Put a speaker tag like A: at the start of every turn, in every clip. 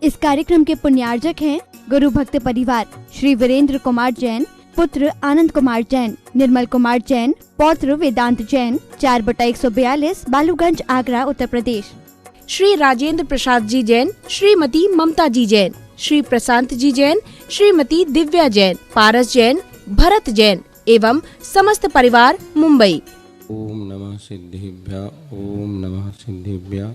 A: इस कार्यक्रम के पुण्यार्जक हैं गुरु भक्त परिवार श्री वीरेंद्र कुमार जैन, पुत्र आनंद कुमार जैन, निर्मल कुमार जैन, पौत्र वेदांत जैन, 4/142, बालूगंज, आगरा, उत्तर प्रदेश।
B: श्री राजेंद्र प्रसाद जी जैन, श्रीमती ममता जी जैन, श्री प्रशांत जी जैन, श्रीमती दिव्या जैन, पारस जैन, भरत जैन एवं समस्त परिवार, मुंबई।
C: ओम नमः सिद्धिभ्या, ओम नमः सिद्धिभ्या।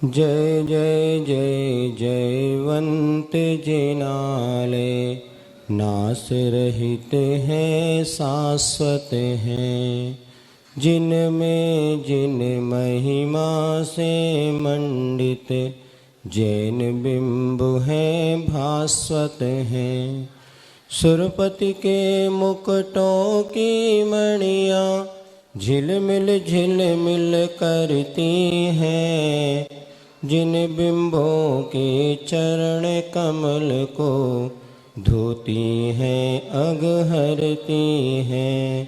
C: जय जय जय जयवंत जिनाले, नास रहित है शाश्वत है, जिनमें जिन महिमा से मंडित जैन बिंब है भास्वत है। सुरपति के मुकुटों की मणियाँ झिलमिल करती हैं, जिन बिंबों के चरण कमल को धोती हैं अगहरती हैं।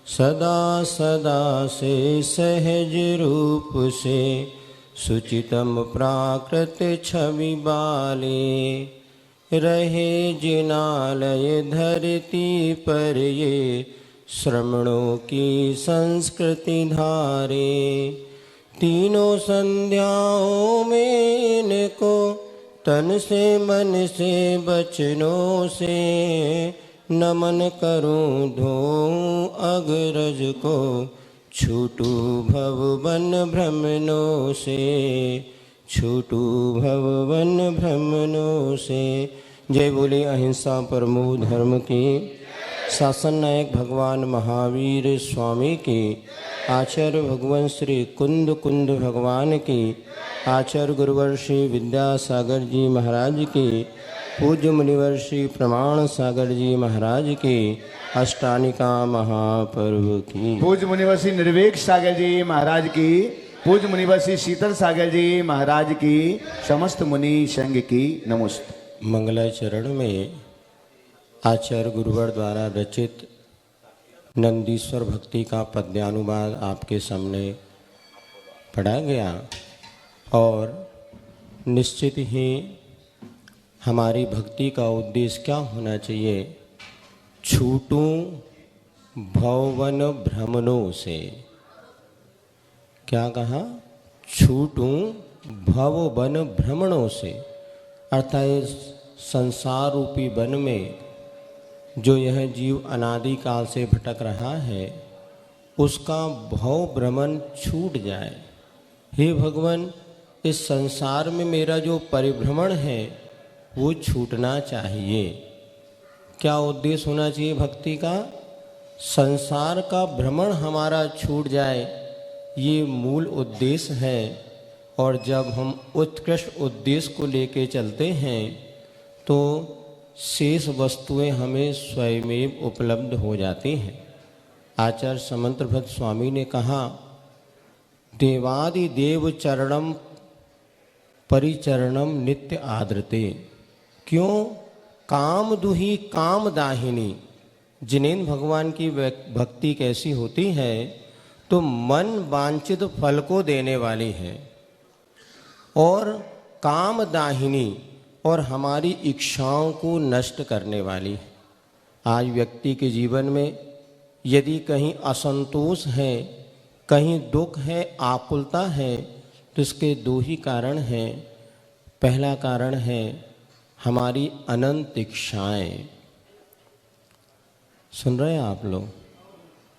C: सदा सदा से सहज रूप से सुचितम प्राकृत छवि बाले, रहे जिनालय धरती पर ये श्रमणों की संस्कृति धारे। तीनों संध्याओं में इनको तन से मन से वचनों से नमन करूं धोऊं अग्रज को, छूटू भववन भ्रमणों से, छूटू भववन भ्रमणों से। जय बोले अहिंसा परमो धर्म की, शासन नायक भगवान महावीर स्वामी की, आचार्य भगवान श्री कुंद कुंद भगवान की, आचार्य गुरुवर श्री विद्यासागर जी महाराज की, पूज्य मुनिवर श्री प्रमाण सागर जी महाराज की, अष्टानिका महापर्व की,
D: पूज्य मुनिवर श्री निर्वेक सागर जी महाराज की, पूज्य मुनिवर श्री शीतल सागर जी महाराज की, समस्त मुनि संघ की नमस्ते।
C: मंगलाचरण में आचार्य गुरुवर द्वारा रचित नंदीश्वर भक्ति का पद्यानुवाद आपके सामने पढ़ा गया और निश्चित ही हमारी भक्ति का उद्देश्य क्या होना चाहिए। छूटूं भवन भ्रमणों से, क्या कहा? छूटूं भवन भ्रमणों से, अर्थात संसार रूपी वन में जो यह जीव अनादिकाल से भटक रहा है उसका भव भ्रमण छूट जाए। हे भगवान, इस संसार में मेरा जो परिभ्रमण है वो छूटना चाहिए। क्या उद्देश्य होना चाहिए भक्ति का? संसार का भ्रमण हमारा छूट जाए, ये मूल उद्देश्य है। और जब हम उत्कृष्ट उद्देश्य को लेके चलते हैं तो शेष वस्तुएं हमें स्वयमेव उपलब्ध हो जाती हैं। आचार्य समंतभद्र स्वामी ने कहा, देवादि देव चरणम परिचरणम नित्य आदृते। क्यों? काम दुही काम दाहिनी। जिनेन्द्र भगवान की भक्ति कैसी होती है तो मन वांछित फल को देने वाली है, और काम दाहिनी, और हमारी इच्छाओं को नष्ट करने वाली है। आज व्यक्ति के जीवन में यदि कहीं असंतोष है, कहीं दुख है, आकुलता है, तो इसके दो ही कारण हैं। पहला कारण है हमारी अनंत इच्छाएं। सुन रहे हैं आप लोग?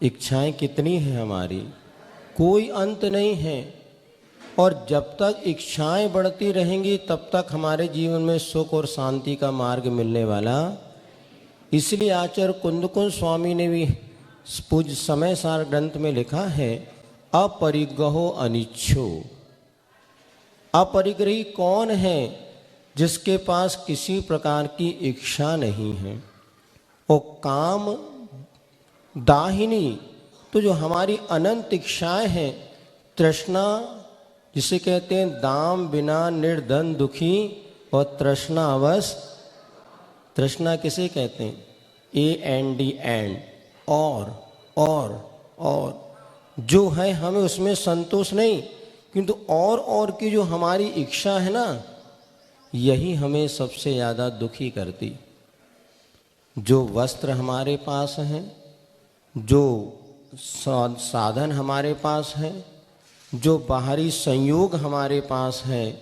C: इच्छाएं कितनी हैं हमारी? कोई अंत नहीं है। और जब तक इच्छाएं बढ़ती रहेंगी तब तक हमारे जीवन में सुख और शांति का मार्ग मिलने वाला। इसलिए आचार्य कुंदकुंद स्वामी ने भी पूज्य समय सार ग्रंथ में लिखा है, अपरिग्रहो अनिच्छो। अपरिग्रही कौन है? जिसके पास किसी प्रकार की इच्छा नहीं है। और काम दाहिनी, तो जो हमारी अनंत इच्छाएं हैं, तृष्णा जिसे कहते हैं, दाम बिना निर्धन दुखी, और तृष्णा अवस। तृष्णा किसे कहते हैं? AND एंड, और जो है हमें उसमें संतोष नहीं, किंतु और की जो हमारी इच्छा है ना, यही हमें सबसे ज़्यादा दुखी करती। जो वस्त्र हमारे पास हैं, जो साधन हमारे पास हैं, जो बाहरी संयोग हमारे पास है,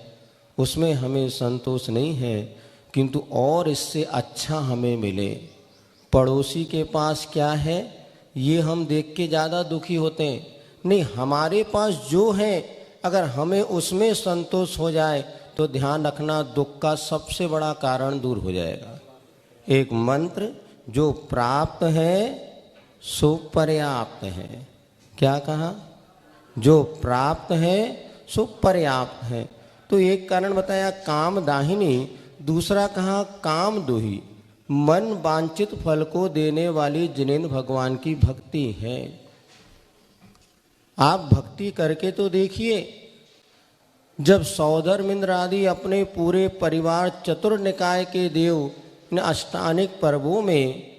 C: उसमें हमें संतोष नहीं है, किंतु और इससे अच्छा हमें मिले। पड़ोसी के पास क्या है ये हम देख के ज़्यादा दुखी होते हैं। नहीं, हमारे पास जो है अगर हमें उसमें संतोष हो जाए तो ध्यान रखना दुख का सबसे बड़ा कारण दूर हो जाएगा। एक मंत्र, जो प्राप्त है सो पर्याप्त है। क्या कहा? जो प्राप्त है सो पर्याप्त है। तो एक कारण बताया काम दाहिनी, दूसरा कहा काम दोही। मन वांछित फल को देने वाली जिनेंद्र भगवान की भक्ति है। आप भक्ति करके तो देखिए। जब सौधर्म इंद्र आदि अपने पूरे परिवार चतुर्निकाय के देव ने अष्टानिक पर्वों में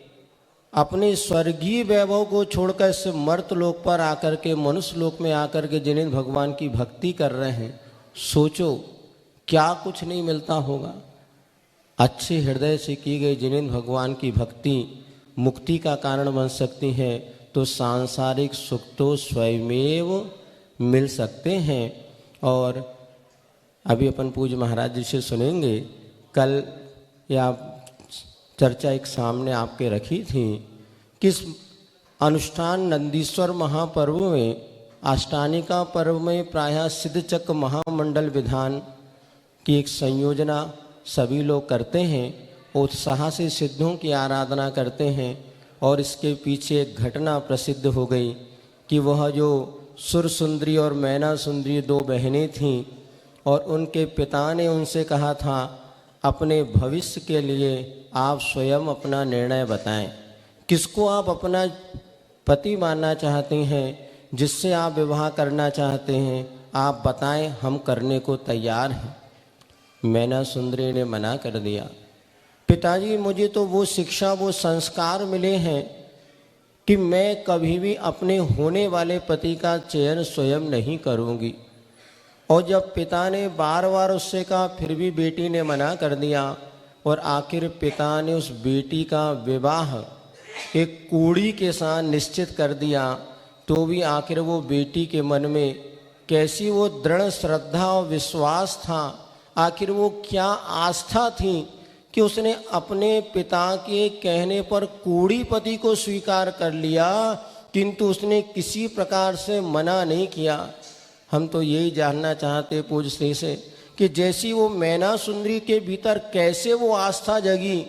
C: अपने स्वर्गीय वैभव को छोड़कर इस मर्त लोक पर आकर के, मनुष्य लोक में आकर के जिनेंद्र भगवान की भक्ति कर रहे हैं, सोचो क्या कुछ नहीं मिलता होगा। अच्छे हृदय से की गई जिनेंद्र भगवान की भक्ति मुक्ति का कारण बन सकती है, तो सांसारिक सुख तो स्वयमेव मिल सकते हैं। और अभी अपन पूज्य महाराज जी से सुनेंगे। कल या चर्चा एक सामने आपके रखी थी, किस अनुष्ठान नंदीश्वर महापर्व में, अष्टानिका पर्व में प्रायः सिद्धचक्र महामंडल विधान की एक संयोजना सभी लोग करते हैं, उत्साह से सिद्धों की आराधना करते हैं। और इसके पीछे एक घटना प्रसिद्ध हो गई कि वह जो सुर सुंदरी और मैना सुंदरी दो बहनें थीं, और उनके पिता ने उनसे कहा था अपने भविष्य के लिए आप स्वयं अपना निर्णय बताएं, किसको आप अपना पति मानना चाहते हैं, जिससे आप विवाह करना चाहते हैं, आप बताएं, हम करने को तैयार हैं। मैना सुंदरी ने मना कर दिया, पिताजी मुझे तो वो शिक्षा, वो संस्कार मिले हैं कि मैं कभी भी अपने होने वाले पति का चयन स्वयं नहीं करूंगी। और जब पिता ने बार बार उससे कहा, फिर भी बेटी ने मना कर दिया, और आखिर पिता ने उस बेटी का विवाह एक कूड़ी के साथ निश्चित कर दिया। तो भी आखिर वो बेटी के मन में कैसी वो दृढ़ श्रद्धा और विश्वास था, आखिर वो क्या आस्था थी कि उसने अपने पिता के कहने पर कूड़ी पति को स्वीकार कर लिया, किंतु उसने किसी प्रकार से मना नहीं किया। हम तो यही जानना चाहते पूज्य श्री से कि जैसी वो मैना सुंदरी के भीतर कैसे वो आस्था जगी,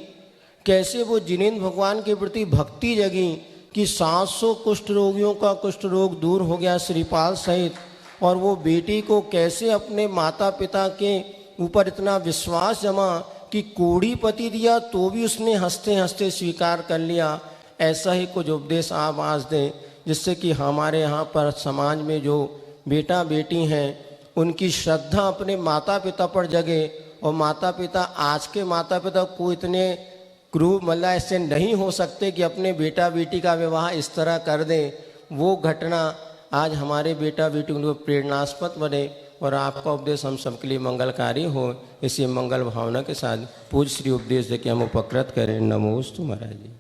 C: कैसे वो जिनेंद्र भगवान के प्रति भक्ति जगी कि 700 कुष्ठ रोगियों का कुष्ठ रोग दूर हो गया श्रीपाल सहित। और वो बेटी को कैसे अपने माता पिता के ऊपर इतना विश्वास जमा कि कोड़ी पति दिया तो भी उसने हंसते हंसते स्वीकार कर लिया। ऐसा ही कुछ उपदेश आप आज दें, जिससे कि हमारे यहाँ पर समाज में जो बेटा बेटी हैं उनकी श्रद्धा अपने माता पिता पर जगे। और माता पिता, आज के माता पिता को इतने क्रूर मतलब ऐसे नहीं हो सकते कि अपने बेटा बेटी का विवाह इस तरह कर दें। वो घटना आज हमारे बेटा बेटी को प्रेरणास्पद बने और आपका उपदेश हम सबके लिए मंगलकारी हो। इसी मंगल भावना के साथ पूज्य श्री उपदेश दे के हम उपकृत करें। नमोस्तु महाराज जी।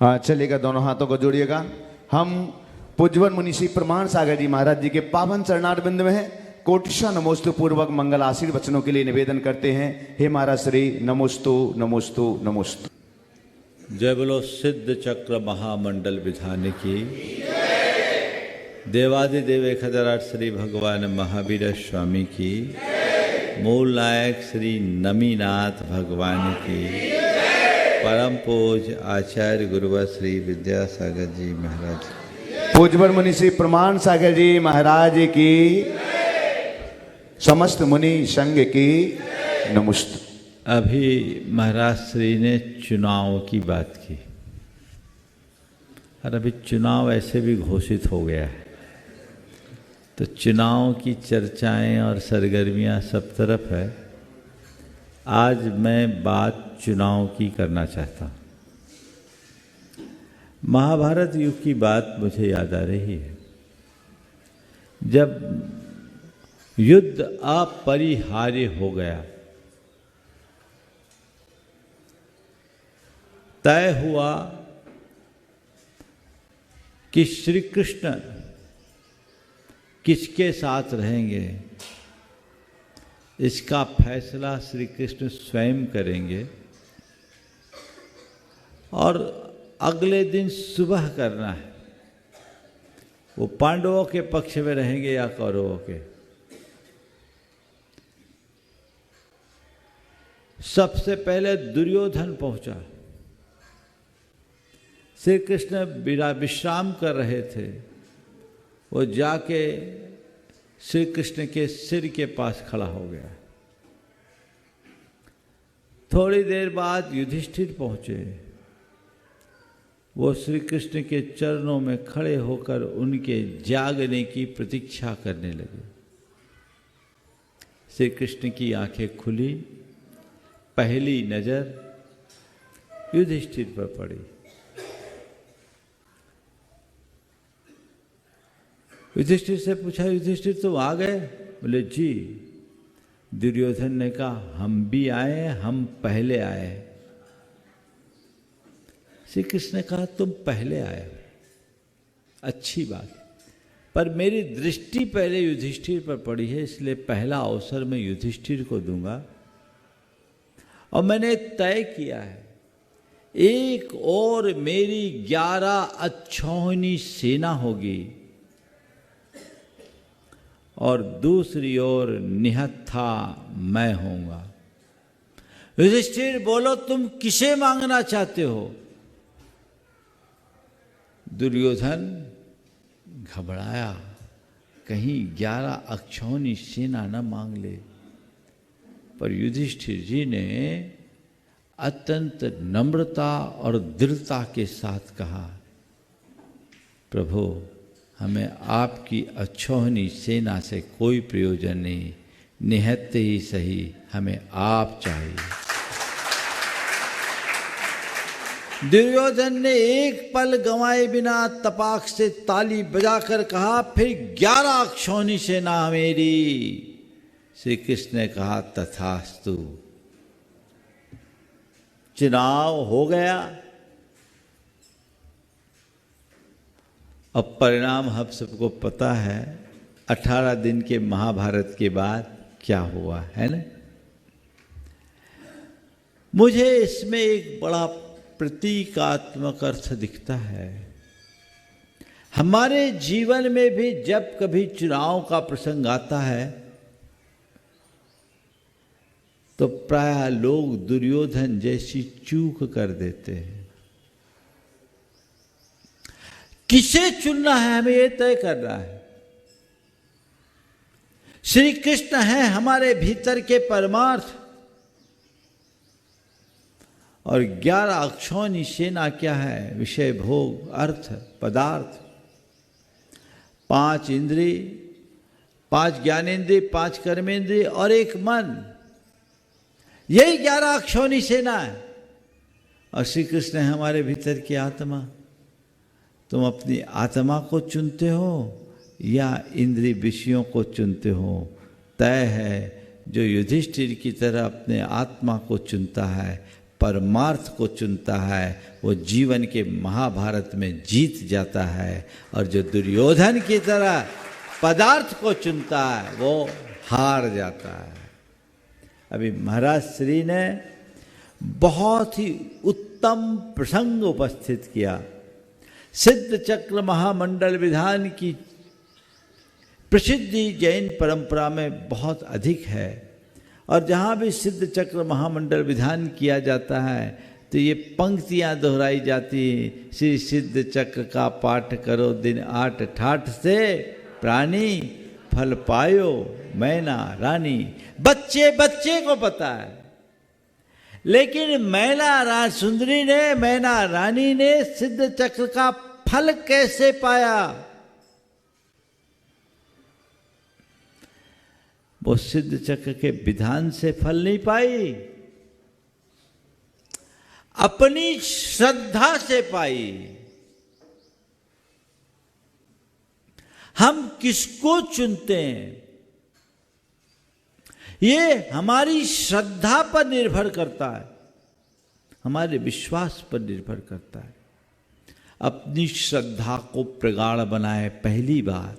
D: हाँ, चलिएगा, दोनों हाथों को जोड़िएगा। हम पूज्यवन मुनिषी प्रमाण सागर जी महाराज जी के पावन चरणारविंद में है। कोटिशा नमोस्तु पूर्वक मंगल आशीर्वचनों वचनों के लिए निवेदन करते हैं। हे महाराज श्री, नमोस्तु नमोस्तु नमोस्तु।
E: जय बोलो सिद्ध चक्र महामंडल विधान की। देवादिदेव 1008 श्री भगवान महावीर स्वामी की। मूल नायक श्री नमीनाथ भगवान की। परम पूज्य आचार्य गुरुवर श्री विद्यासागर जी महाराज।
D: पूज्यवर मुनिषी प्रमाण सागर जी महाराज की, समस्त मुनि संघ की नमस्ते।
E: अभी महाराज श्री ने चुनाव की बात की और अभी चुनाव ऐसे भी घोषित हो गया है, तो चुनाव की चर्चाएं और सरगर्मियां सब तरफ है। आज मैं बात चुनाव की करना चाहता हूँ। महाभारत युग की बात मुझे याद आ रही है, जब युद्ध अपरिहार्य हो गया तय हुआ कि श्री कृष्ण किसके साथ रहेंगे, इसका फैसला श्री कृष्ण स्वयं करेंगे और अगले दिन सुबह करना है। वो पांडवों के पक्ष में रहेंगे या कौरवों के। सबसे पहले दुर्योधन पहुंचा। श्री कृष्ण विश्राम कर रहे थे। वो जाके श्री कृष्ण के सिर के पास खड़ा हो गया। थोड़ी देर बाद युधिष्ठिर पहुंचे। वो श्री कृष्ण के चरणों में खड़े होकर उनके जागने की प्रतीक्षा करने लगे। श्री कृष्ण की आंखें खुली। पहली नजर युधिष्ठिर पर पड़ी। युधिष्ठिर से पूछा, युधिष्ठिर तुम आ गए? बोले जी। दुर्योधन ने कहा, हम भी आए, हम पहले आए। श्री कृष्ण ने कहा, तुम पहले आए, अच्छी बात, पर मेरी दृष्टि पहले युधिष्ठिर पर पड़ी है, इसलिए पहला अवसर मैं युधिष्ठिर को दूंगा। और मैंने तय किया है, एक और मेरी 11 अक्षौहिणी सेना होगी और दूसरी ओर निहत्था मैं होऊंगा। युधिष्ठिर बोलो, तुम किसे मांगना चाहते हो? दुर्योधन घबराया, कहीं 11 अक्षौहिणी सेना न मांग ले। पर युधिष्ठिर जी ने अत्यंत नम्रता और दृढ़ता के साथ कहा, प्रभु, हमें आपकी अक्षौहिणी सेना से कोई प्रयोजन नहीं, निहत्थे ही सही, हमें आप चाहिए। दुर्योधन ने एक पल गंवाए बिना तपाक से ताली बजाकर कहा, फिर 11 अक्षौहिणी सेना मेरी। श्री कृष्ण ने कहा, तथास्तु। चुनाव हो गया। अब परिणाम हम सबको पता है। 18 दिन के महाभारत के बाद क्या हुआ है ना। मुझे इसमें एक बड़ा प्रतीकात्मक अर्थ दिखता है। हमारे जीवन में भी जब कभी चुनाव का प्रसंग आता है तो प्रायः लोग दुर्योधन जैसी चूक कर देते हैं। किसे चुनना है हमें यह तय करना है। श्री कृष्ण है हमारे भीतर के परमार्थ और 11 अक्षौहिणी सेना क्या है? विषय, भोग, अर्थ, पदार्थ, 5 इंद्रिय, 5 ज्ञानेंद्रिय, 5 कर्मेंद्रिय और 1 मन। यही 11 अक्षौहिणी सेना है। और श्री कृष्ण है हमारे भीतर की आत्मा। तुम अपनी आत्मा को चुनते हो या इंद्रिय विषयों को चुनते हो? तय है, जो युधिष्ठिर की तरह अपने आत्मा को चुनता है, परमार्थ को चुनता है, वो जीवन के महाभारत में जीत जाता है। और जो दुर्योधन की तरह पदार्थ को चुनता है, वो हार जाता है। अभी महाराज श्री ने बहुत ही उत्तम प्रसंग उपस्थित किया। सिद्ध चक्र महामंडल विधान की प्रसिद्धि जैन परंपरा में बहुत अधिक है। और जहाँ भी सिद्ध चक्र महामंडल विधान किया जाता है तो ये पंक्तियाँ दोहराई जाती हैं। श्री सिद्ध चक्र का पाठ करो दिन 8 ठाठ से, प्राणी फल पायो मैना रानी। बच्चे बच्चे को पता है, लेकिन मैना सुंदरी ने, मैना रानी ने सिद्ध चक्र का फल कैसे पाया? वो सिद्ध चक्र के विधान से फल नहीं पाई, अपनी श्रद्धा से पाई। हम किसको चुनते हैं ये हमारी श्रद्धा पर निर्भर करता है। हमारे विश्वास पर निर्भर करता है। अपनी श्रद्धा को प्रगाढ़ बनाए। पहली बात,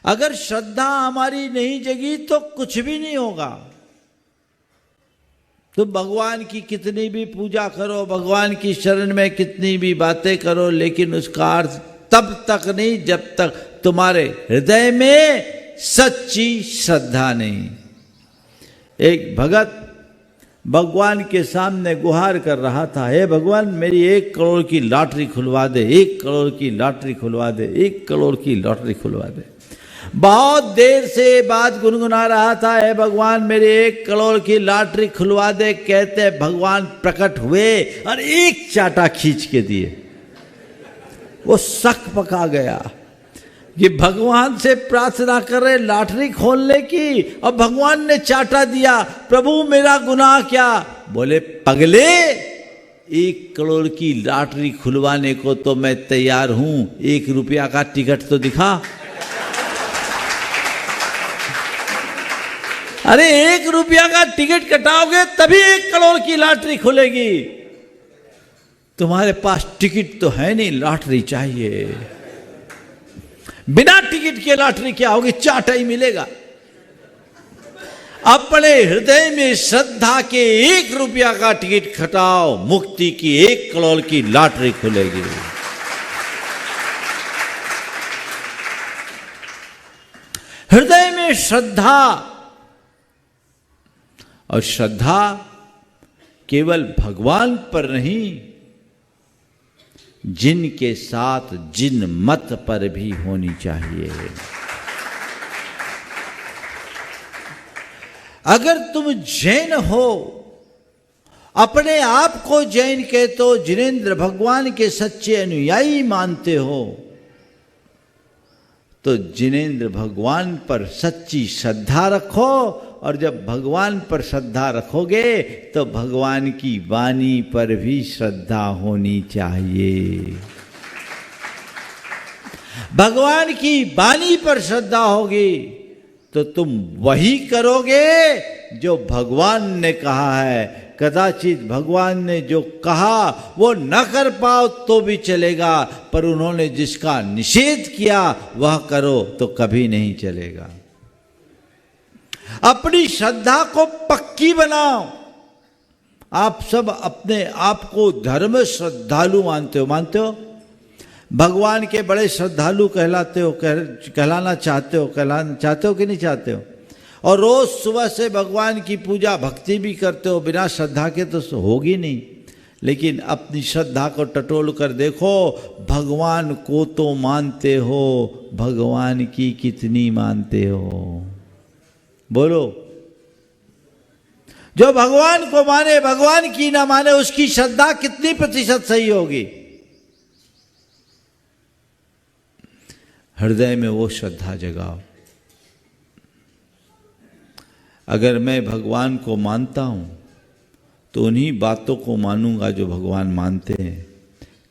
E: अगर श्रद्धा हमारी नहीं जगी तो कुछ भी नहीं होगा। तो भगवान की कितनी भी पूजा करो, भगवान की शरण में कितनी भी बातें करो, लेकिन उसका अर्थ तब तक नहीं जब तक तुम्हारे हृदय में सच्ची श्रद्धा नहीं। एक भगत भगवान के सामने गुहार कर रहा था, हे भगवान मेरी 1 करोड़ की लॉटरी खुलवा दे, 1 करोड़ की लॉटरी खुलवा दे, 1 करोड़ की लॉटरी खुलवा दे। बहुत देर से बात गुनगुना रहा था, हे भगवान मेरी 1 करोड़ की लॉटरी खुलवा दे। कहते भगवान प्रकट हुए और एक चाटा खींच के दिए। वो शक पका गया कि भगवान से प्रार्थना कर रहे लॉटरी खोलने की और भगवान ने चाटा दिया। प्रभु मेरा गुनाह क्या? बोले पगले, 1 करोड़ की लॉटरी खुलवाने को तो मैं तैयार हूं, 1 रुपया का टिकट तो दिखा। अरे 1 रुपया का टिकट कटाओगे तभी 1 करोड़ की लॉटरी खुलेगी। तुम्हारे पास टिकट तो है नहीं, लॉटरी चाहिए। बिना टिकट के लॉटरी क्या होगी? चाटा ही मिलेगा। अपने हृदय में श्रद्धा के 1 रुपया का टिकट खटाओ, मुक्ति की 1 करोड़ की लॉटरी खुलेगी। हृदय में श्रद्धा, और श्रद्धा केवल भगवान पर नहीं, जिनके साथ जिन मत पर भी होनी चाहिए। अगर तुम जैन हो, अपने आप को जैन कहते हो, जिनेंद्र भगवान के सच्चे अनुयायी मानते हो, तो जिनेंद्र भगवान पर सच्ची श्रद्धा रखो। और जब भगवान पर श्रद्धा रखोगे तो भगवान की वाणी पर भी श्रद्धा होनी चाहिए। भगवान की वाणी पर श्रद्धा होगी तो तुम वही करोगे जो भगवान ने कहा है। कदाचित भगवान ने जो कहा वो न कर पाओ तो भी चलेगा, पर उन्होंने जिसका निषेध किया वह करो तो कभी नहीं चलेगा। अपनी श्रद्धा को पक्की बनाओ। आप सब अपने आप को धर्म श्रद्धालु मानते हो? भगवान के बड़े श्रद्धालु कहलाते हो, कहलाना चाहते हो कि नहीं चाहते हो? और रोज सुबह से भगवान की पूजा भक्ति भी करते हो, बिना श्रद्धा के तो होगी नहीं। लेकिन अपनी श्रद्धा को टटोल कर देखो, भगवान को तो मानते हो, भगवान की कितनी मानते हो? बोलो। जो भगवान को माने, भगवान की ना माने, उसकी श्रद्धा कितनी प्रतिशत सही होगी? हृदय में वो श्रद्धा जगाओ। अगर मैं भगवान को मानता हूं तो उन्हीं बातों को मानूंगा जो भगवान मानते हैं।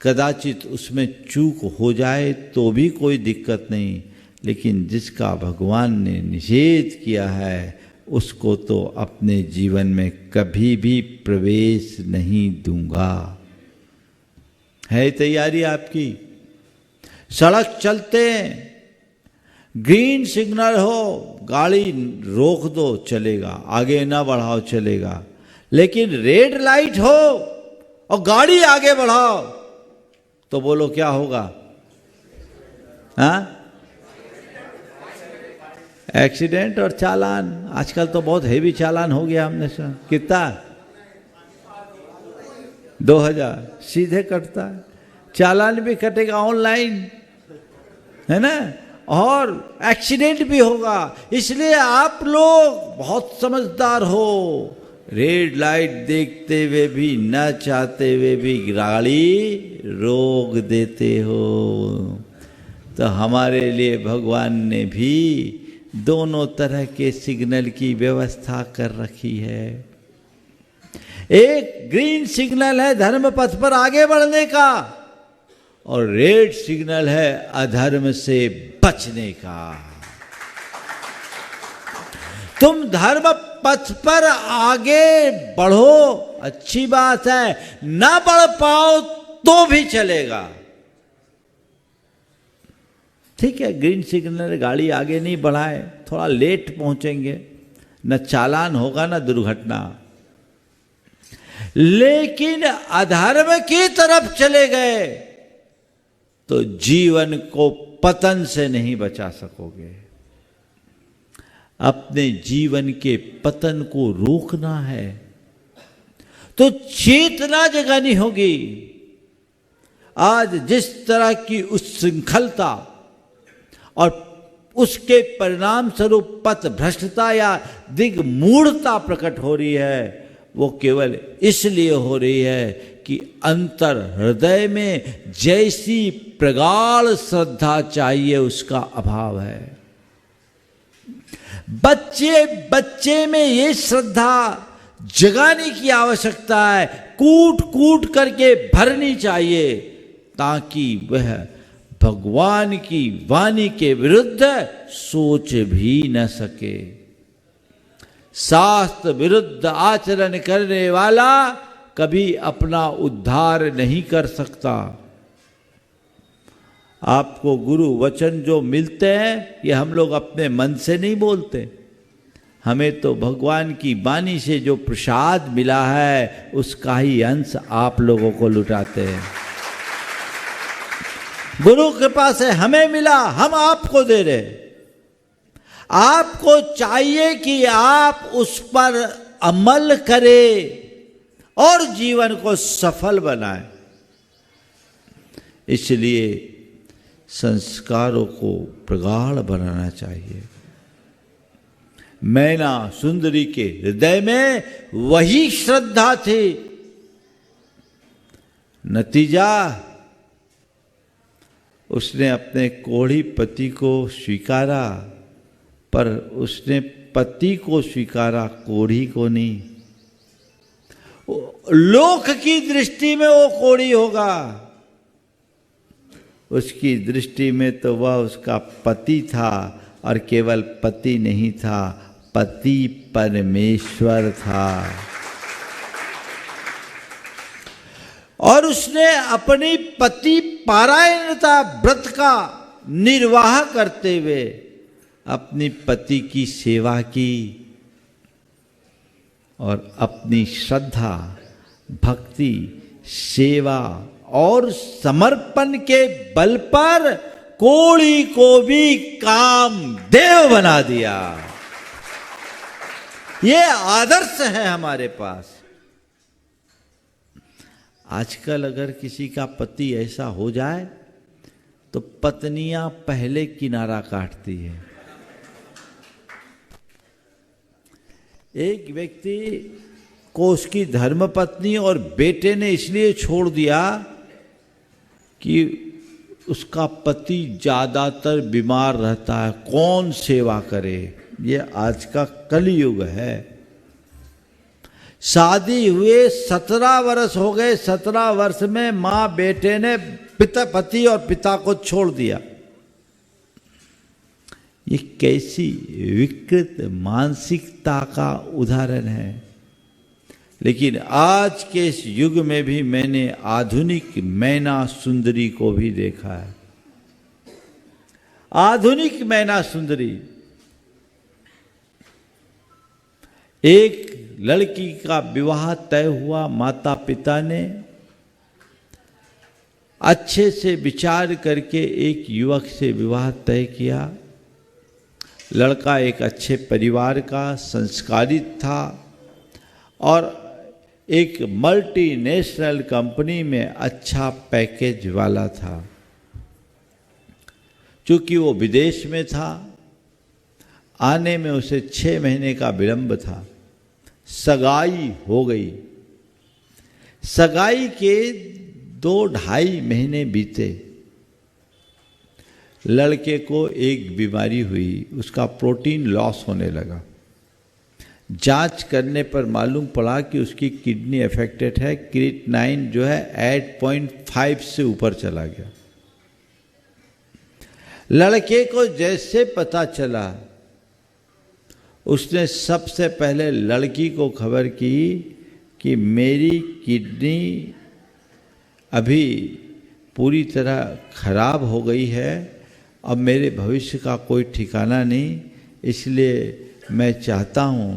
E: कदाचित उसमें चूक हो जाए तो भी कोई दिक्कत नहीं, लेकिन जिसका भगवान ने निषेध किया है उसको तो अपने जीवन में कभी भी प्रवेश नहीं दूंगा। है तैयारी आपकी? सड़क चलते हैं, ग्रीन सिग्नल हो, गाड़ी रोक दो चलेगा, आगे ना बढ़ाओ चलेगा। लेकिन रेड लाइट हो और गाड़ी आगे बढ़ाओ तो बोलो क्या होगा? हाँ, एक्सीडेंट और चालान। आजकल तो बहुत हेवी चालान हो गया। हमने सुना कितना 2000 सीधे कटता है। चालान भी कटेगा ऑनलाइन, है ना, और एक्सीडेंट भी होगा। इसलिए आप लोग बहुत समझदार हो, रेड लाइट देखते हुए भी, न चाहते हुए भी गाड़ी रोक देते हो। तो हमारे लिए भगवान ने भी दोनों तरह के सिग्नल की व्यवस्था कर रखी है। एक ग्रीन सिग्नल है धर्म पथ पर आगे बढ़ने का, और रेड सिग्नल है अधर्म से बचने का। तुम धर्म पथ पर आगे बढ़ो, अच्छी बात है, ना बढ़ पाओ तो भी चलेगा। ठीक है, ग्रीन सिग्नल गाड़ी आगे नहीं बढ़ाए, थोड़ा लेट पहुंचेंगे, न चालान होगा न दुर्घटना, लेकिन अधर्म की तरफ चले गए तो जीवन को पतन से नहीं बचा सकोगे। अपने जीवन के पतन को रोकना है तो चेतना जगानी होगी। आज जिस तरह की उच्छृंखलता और उसके परिणाम स्वरूप पथ भ्रष्टता या दिग्मूढ़ता प्रकट हो रही है, वो केवल इसलिए हो रही है कि अंतर हृदय में जैसी प्रगाढ़ श्रद्धा चाहिए उसका अभाव है। बच्चे बच्चे में ये श्रद्धा जगाने की आवश्यकता है, कूट कूट करके भरनी चाहिए, ताकि वह भगवान की वाणी के विरुद्ध सोच भी न सके। शास्त्र विरुद्ध आचरण करने वाला कभी अपना उद्धार नहीं कर सकता। आपको गुरु वचन जो मिलते हैं ये हम लोग अपने मन से नहीं बोलते, हमें तो भगवान की वाणी से जो प्रसाद मिला है उसका ही अंश आप लोगों को लुटाते हैं। गुरु कृपा से हमें मिला, हम आपको दे रहे। आपको चाहिए कि आप उस पर अमल करें और जीवन को सफल बनाएं। इसलिए संस्कारों को प्रगाढ़ बनाना चाहिए। मैना सुंदरी के हृदय में वही श्रद्धा थी। नतीजा, उसने अपने कोढ़ी पति को स्वीकारा, पर उसने पति को स्वीकारा, कोढ़ी को नहीं। लोक की दृष्टि में वो कोढ़ी होगा, उसकी दृष्टि में तो वह उसका पति था, और केवल पति नहीं था, पति परमेश्वर था। और उसने अपनी पति पारायणता व्रत का निर्वाह करते हुए अपनी पति की सेवा की और अपनी श्रद्धा, भक्ति, सेवा और समर्पण के बल पर कोढ़ी को भी कामदेव बना दिया। ये आदर्श है हमारे पास। आजकल अगर किसी का पति ऐसा हो जाए तो पत्नियां पहले किनारा काटती है। एक व्यक्ति को उसकी धर्मपत्नी और बेटे ने इसलिए छोड़ दिया कि उसका पति ज्यादातर बीमार रहता है, कौन सेवा करे। ये आज का कलयुग है। शादी हुए 17 वर्ष हो गए, 17 वर्ष में माँ बेटे ने पति और पिता को छोड़ दिया। ये कैसी विकृत मानसिकता का उदाहरण है। लेकिन आज के इस युग में भी मैंने आधुनिक मैना सुंदरी को भी देखा है। आधुनिक मैना सुंदरी, एक लड़की का विवाह तय हुआ, माता पिता ने अच्छे से विचार करके एक युवक से विवाह तय किया। लड़का एक अच्छे परिवार का, संस्कारित था और एक मल्टीनेशनल कंपनी में अच्छा पैकेज वाला था। चूंकि वो विदेश में था, आने में उसे 6 महीने का विलंब था। सगाई हो गई। सगाई के 2-2.5 महीने बीते। लड़के को एक बीमारी हुई, उसका प्रोटीन लॉस होने लगा। जांच करने पर मालूम पड़ा कि उसकी किडनी अफेक्टेड है। क्रिएटिनिन जो है 8.5 से ऊपर चला गया। लड़के को जैसे पता चला, उसने सबसे पहले लड़की को खबर की कि मेरी किडनी अभी पूरी तरह खराब हो गई है, अब मेरे भविष्य का कोई ठिकाना नहीं, इसलिए मैं चाहता हूँ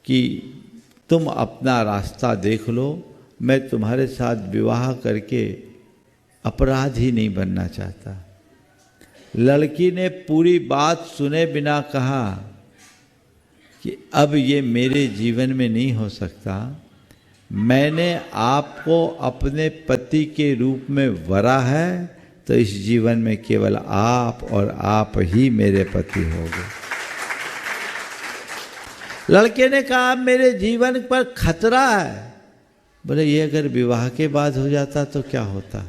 E: कि तुम अपना रास्ता देख लो, मैं तुम्हारे साथ विवाह करके अपराधी नहीं बनना चाहता। लड़की ने पूरी बात सुने बिना कहा कि अब ये मेरे जीवन में नहीं हो सकता, मैंने आपको अपने पति के रूप में वरा है, तो इस जीवन में केवल आप और आप ही मेरे पति होगे। लड़के ने कहा मेरे जीवन पर खतरा है। बोले ये अगर विवाह के बाद हो जाता तो क्या होता?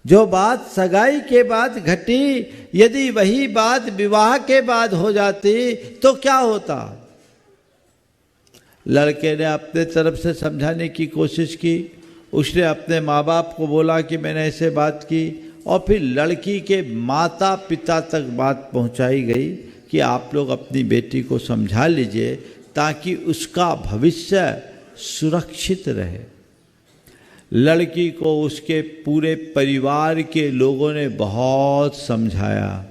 E: जो बात सगाई के बाद घटी, यदि वही बात विवाह के बाद हो जाती तो क्या होता? लड़के ने अपने तरफ से समझाने की कोशिश की। उसने अपने माँ बाप को बोला कि मैंने ऐसे बात की, और फिर लड़की के माता पिता तक बात पहुंचाई गई कि आप लोग अपनी बेटी को समझा लीजिए ताकि उसका भविष्य सुरक्षित रहे। लड़की को उसके पूरे परिवार के लोगों ने बहुत समझाया,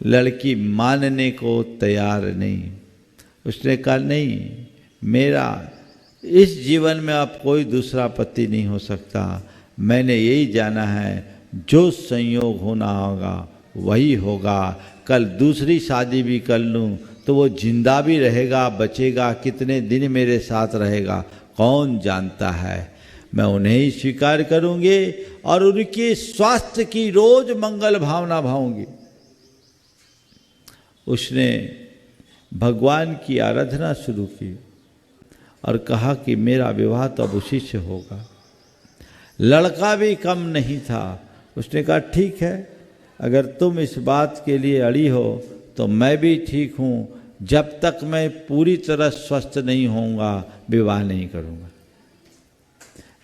E: लड़की मानने को तैयार नहीं। उसने कहा नहीं, मेरा इस जीवन में अब कोई दूसरा पति नहीं हो सकता, मैंने यही जाना है जो संयोग होना होगा वही होगा। कल दूसरी शादी भी कर लूँ तो वो जिंदा भी रहेगा, बचेगा, कितने दिन मेरे साथ रहेगा कौन जानता है। मैं उन्हें ही स्वीकार करूँगी और उनके स्वास्थ्य की रोज मंगल भावना भाऊंगी। उसने भगवान की आराधना शुरू की और कहा कि मेरा विवाह तो अब उसी से होगा। लड़का भी कम नहीं था। उसने कहा ठीक है, अगर तुम इस बात के लिए अड़ी हो तो मैं भी ठीक हूँ, जब तक मैं पूरी तरह स्वस्थ नहीं होऊंगा विवाह नहीं करूँगा।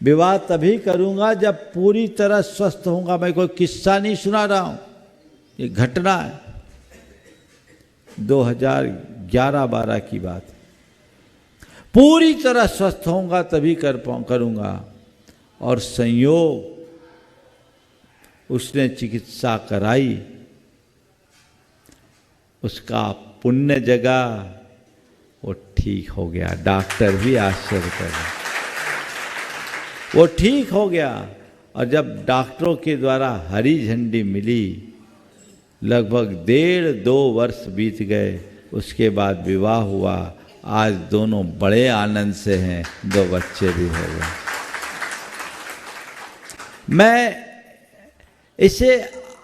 E: विवाह तभी करूँगा जब पूरी तरह स्वस्थ होऊंगा। मैं कोई किस्सा नहीं सुना रहा हूँ, ये घटना है, 2011-12 की बात। पूरी तरह स्वस्थ होऊंगा तभी करूँगा। और संयोग उसने चिकित्सा कराई, उसका पुण्य जगा, वो ठीक हो गया। डॉक्टर भी आश्चर्य कर, वो ठीक हो गया। और जब डॉक्टरों के द्वारा हरी झंडी मिली, लगभग 1.5-2 वर्ष बीत गए, उसके बाद विवाह हुआ। आज दोनों बड़े आनंद से हैं, 2 बच्चे भी हो गए। मैं इसे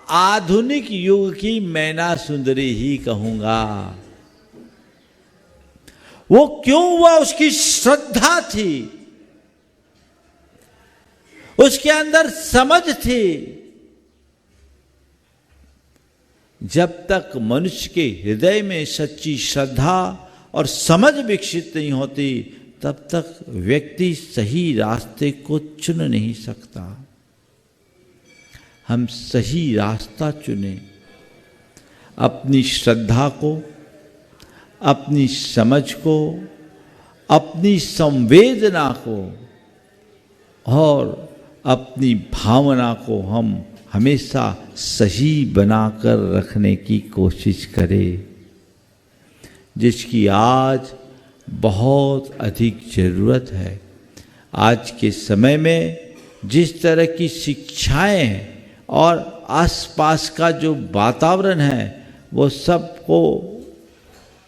E: आधुनिक युग की मैना सुंदरी ही कहूंगा। वो क्यों हुआ? उसकी श्रद्धा थी, उसके अंदर समझ थी। जब तक मनुष्य के हृदय में सच्ची श्रद्धा और समझ विकसित नहीं होती, तब तक व्यक्ति सही रास्ते को चुन नहीं सकता। हम सही रास्ता चुने, अपनी श्रद्धा को, अपनी समझ को, अपनी संवेदना को और अपनी भावना को हम हमेशा सही बनाकर रखने की कोशिश करें, जिसकी आज बहुत अधिक ज़रूरत है। आज के समय में जिस तरह की शिक्षाएं हैं और आसपास का जो वातावरण है, वो सबको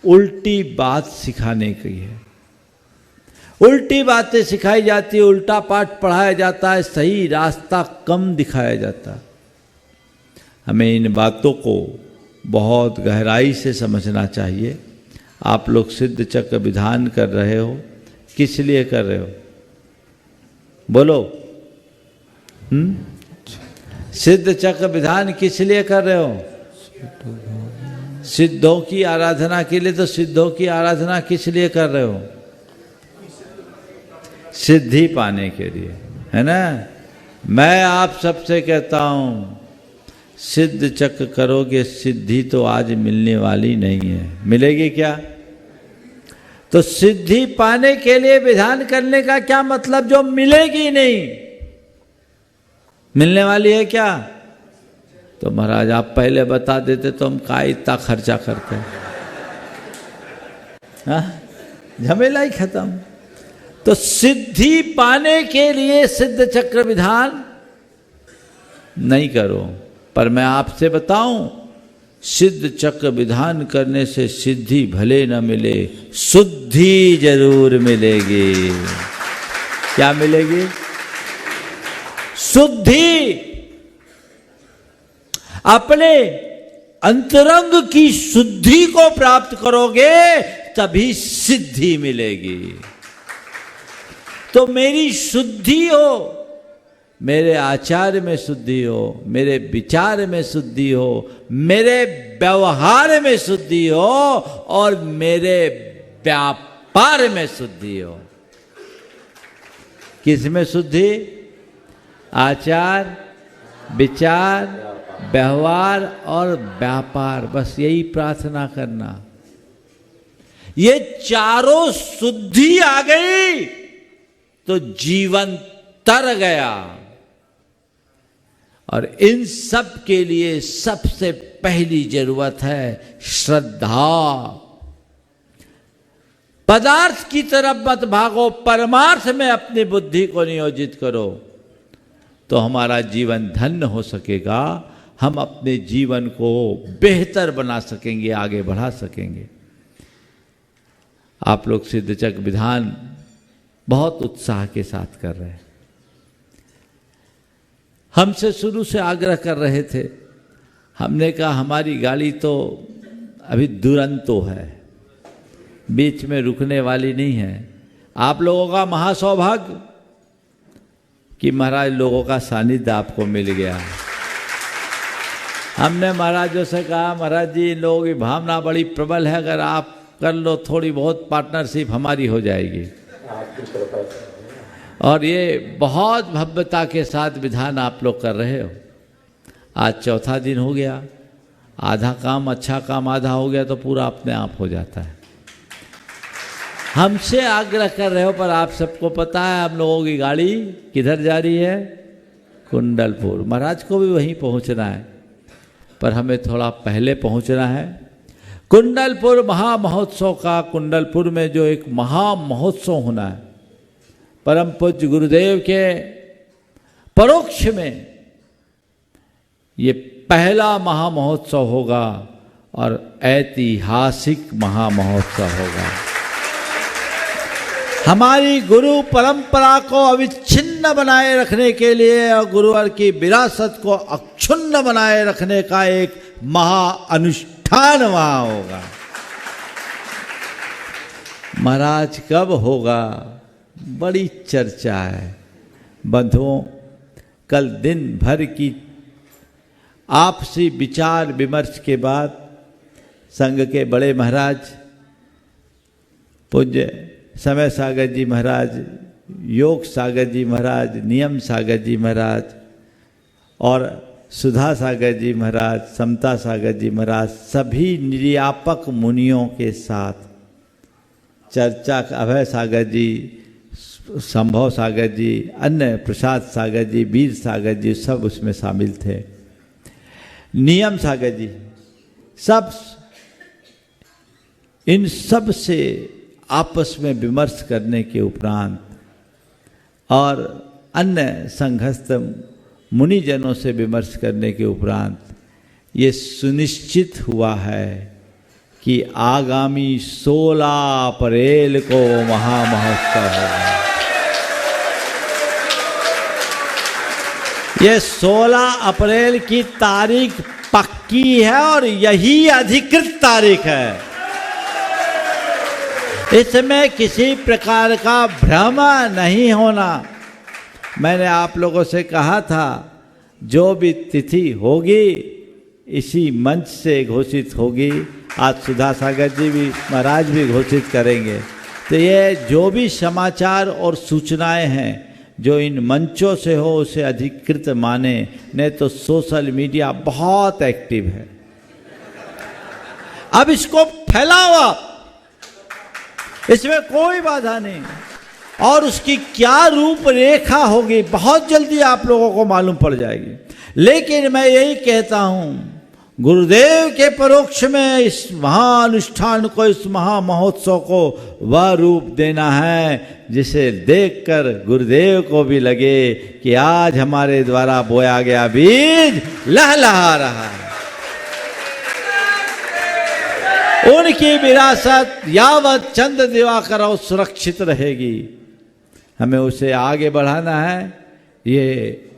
E: उल्टी बात सिखाने की है। उल्टी बातें सिखाई जाती है, उल्टा पाठ पढ़ाया जाता है, सही रास्ता कम दिखाया जाता है। हमें इन बातों को बहुत गहराई से समझना चाहिए। आप लोग सिद्ध चक्र विधान कर रहे हो, किस लिए कर रहे हो? बोलो। सिद्ध चक्र विधान किस लिए कर रहे हो? सिद्धों की आराधना के लिए। तो सिद्धों की आराधना किस लिए कर रहे हो? सिद्धि पाने के लिए, है ना। मैं आप सबसे कहता हूं, सिद्ध चक्र करोगे, सिद्धि तो आज मिलने वाली नहीं है। मिलेगी क्या? तो सिद्धि पाने के लिए विधान करने का क्या मतलब जो मिलेगी नहीं? मिलने वाली है क्या? तो महाराज आप पहले बता देते तो हम का इतना खर्चा करते हैं, झमेला ही खत्म। तो सिद्धि पाने के लिए सिद्ध चक्र विधान नहीं करो। पर मैं आपसे बताऊं, सिद्ध चक्र विधान करने से सिद्धि भले न मिले, शुद्धि जरूर मिलेगी। क्या मिलेगी? शुद्धि। अपने अंतरंग की शुद्धि को प्राप्त करोगे तभी सिद्धि मिलेगी। तो मेरी शुद्धि हो, मेरे आचार में शुद्धि हो, मेरे विचार में शुद्धि हो, मेरे व्यवहार में शुद्धि हो और मेरे व्यापार में शुद्धि हो। किस में शुद्धि? आचार, विचार, व्यवहार और व्यापार। बस यही प्रार्थना करना। ये चारों शुद्धि आ गई तो जीवन तर गया। और इन सब के लिए सबसे पहली जरूरत है श्रद्धा। पदार्थ की तरफ मत भागो, परमार्थ में अपनी बुद्धि को नियोजित करो, तो हमारा जीवन धन्य हो सकेगा। हम अपने जीवन को बेहतर बना सकेंगे, आगे बढ़ा सकेंगे। आप लोग सिद्ध चक्र विधान बहुत उत्साह के साथ कर रहे हैं। हमसे शुरू से आग्रह कर रहे थे। हमने कहा हमारी गाड़ी तो अभी दुरंतो है, बीच में रुकने वाली नहीं है। आप लोगों का महासौभाग्य कि महाराज लोगों का सानिध्य आपको मिल गया। हमने महाराजों से कहा, महाराज जी इन लोगों की भावना बड़ी प्रबल है, अगर आप कर लो थोड़ी बहुत पार्टनरशिप हमारी हो जाएगी। और ये बहुत भव्यता के साथ विधान आप लोग कर रहे हो। आज चौथा दिन हो गया। आधा काम, अच्छा काम आधा हो गया तो पूरा अपने आप हो जाता है। हमसे आग्रह कर रहे हो, पर आप सबको पता है हम लोगों की गाड़ी किधर जा रही है? कुंडलपुर। महाराज को भी वहीं पहुंचना है, पर हमें थोड़ा पहले पहुंचना है। कुंडलपुर महामहोत्सव का, कुंडलपुर में जो एक महामहोत्सव होना है, परम पूज्य गुरुदेव के परोक्ष में ये पहला महामहोत्सव होगा और ऐतिहासिक महामहोत्सव होगा। हमारी गुरु परंपरा को अविच्छिन्न बनाए रखने के लिए और गुरुवर की विरासत को अक्षुण्ण बनाए रखने का एक महाअनुष्ठान वहां होगा। महाराज कब होगा? बड़ी चर्चा है। बंधुओं, कल दिन भर की आपसी विचार विमर्श के बाद संघ के बड़े महाराज पूज्य समय सागर जी महाराज, योग सागर जी महाराज, नियम सागर जी महाराज और सुधा सागर जी महाराज, समता सागर जी महाराज, सभी निर्यापक मुनियों के साथ चर्चा, अभय सागर जी, संभव सागर जी, अन्य प्रसाद सागर जी, वीर सागर जी, सब उसमें शामिल थे। नियम सागर जी, सब इन सब से आपस में विमर्श करने के उपरांत और अन्य संघस्थ मुनिजनों से विमर्श करने के उपरांत ये सुनिश्चित हुआ है कि आगामी 16 अप्रैल को महामहोत्सव होगा। ये 16 अप्रैल की तारीख पक्की है और यही अधिकृत तारीख है। इसमें किसी प्रकार का भ्रम नहीं होना। मैंने आप लोगों से कहा था जो भी तिथि होगी इसी मंच से घोषित होगी। आज सुधा सागर जी भी महाराज भी घोषित करेंगे। तो ये जो भी समाचार और सूचनाएं हैं, जो इन मंचों से हो उसे अधिकृत माने, नहीं तो सोशल मीडिया बहुत एक्टिव है। अब इसको फैलाओ आप, इसमें कोई बाधा नहीं। और उसकी क्या रूपरेखा होगी बहुत जल्दी आप लोगों को मालूम पड़ जाएगी। लेकिन मैं यही कहता हूं, गुरुदेव के परोक्ष में इस महाअनुष्ठान को, इस महामहोत्सव को वह रूप देना है जिसे देखकर गुरुदेव को भी लगे कि आज हमारे द्वारा बोया गया बीज लहलहा रहा है। उनकी विरासत यावत चंद दिवाकर सुरक्षित रहेगी। हमें उसे आगे बढ़ाना है। ये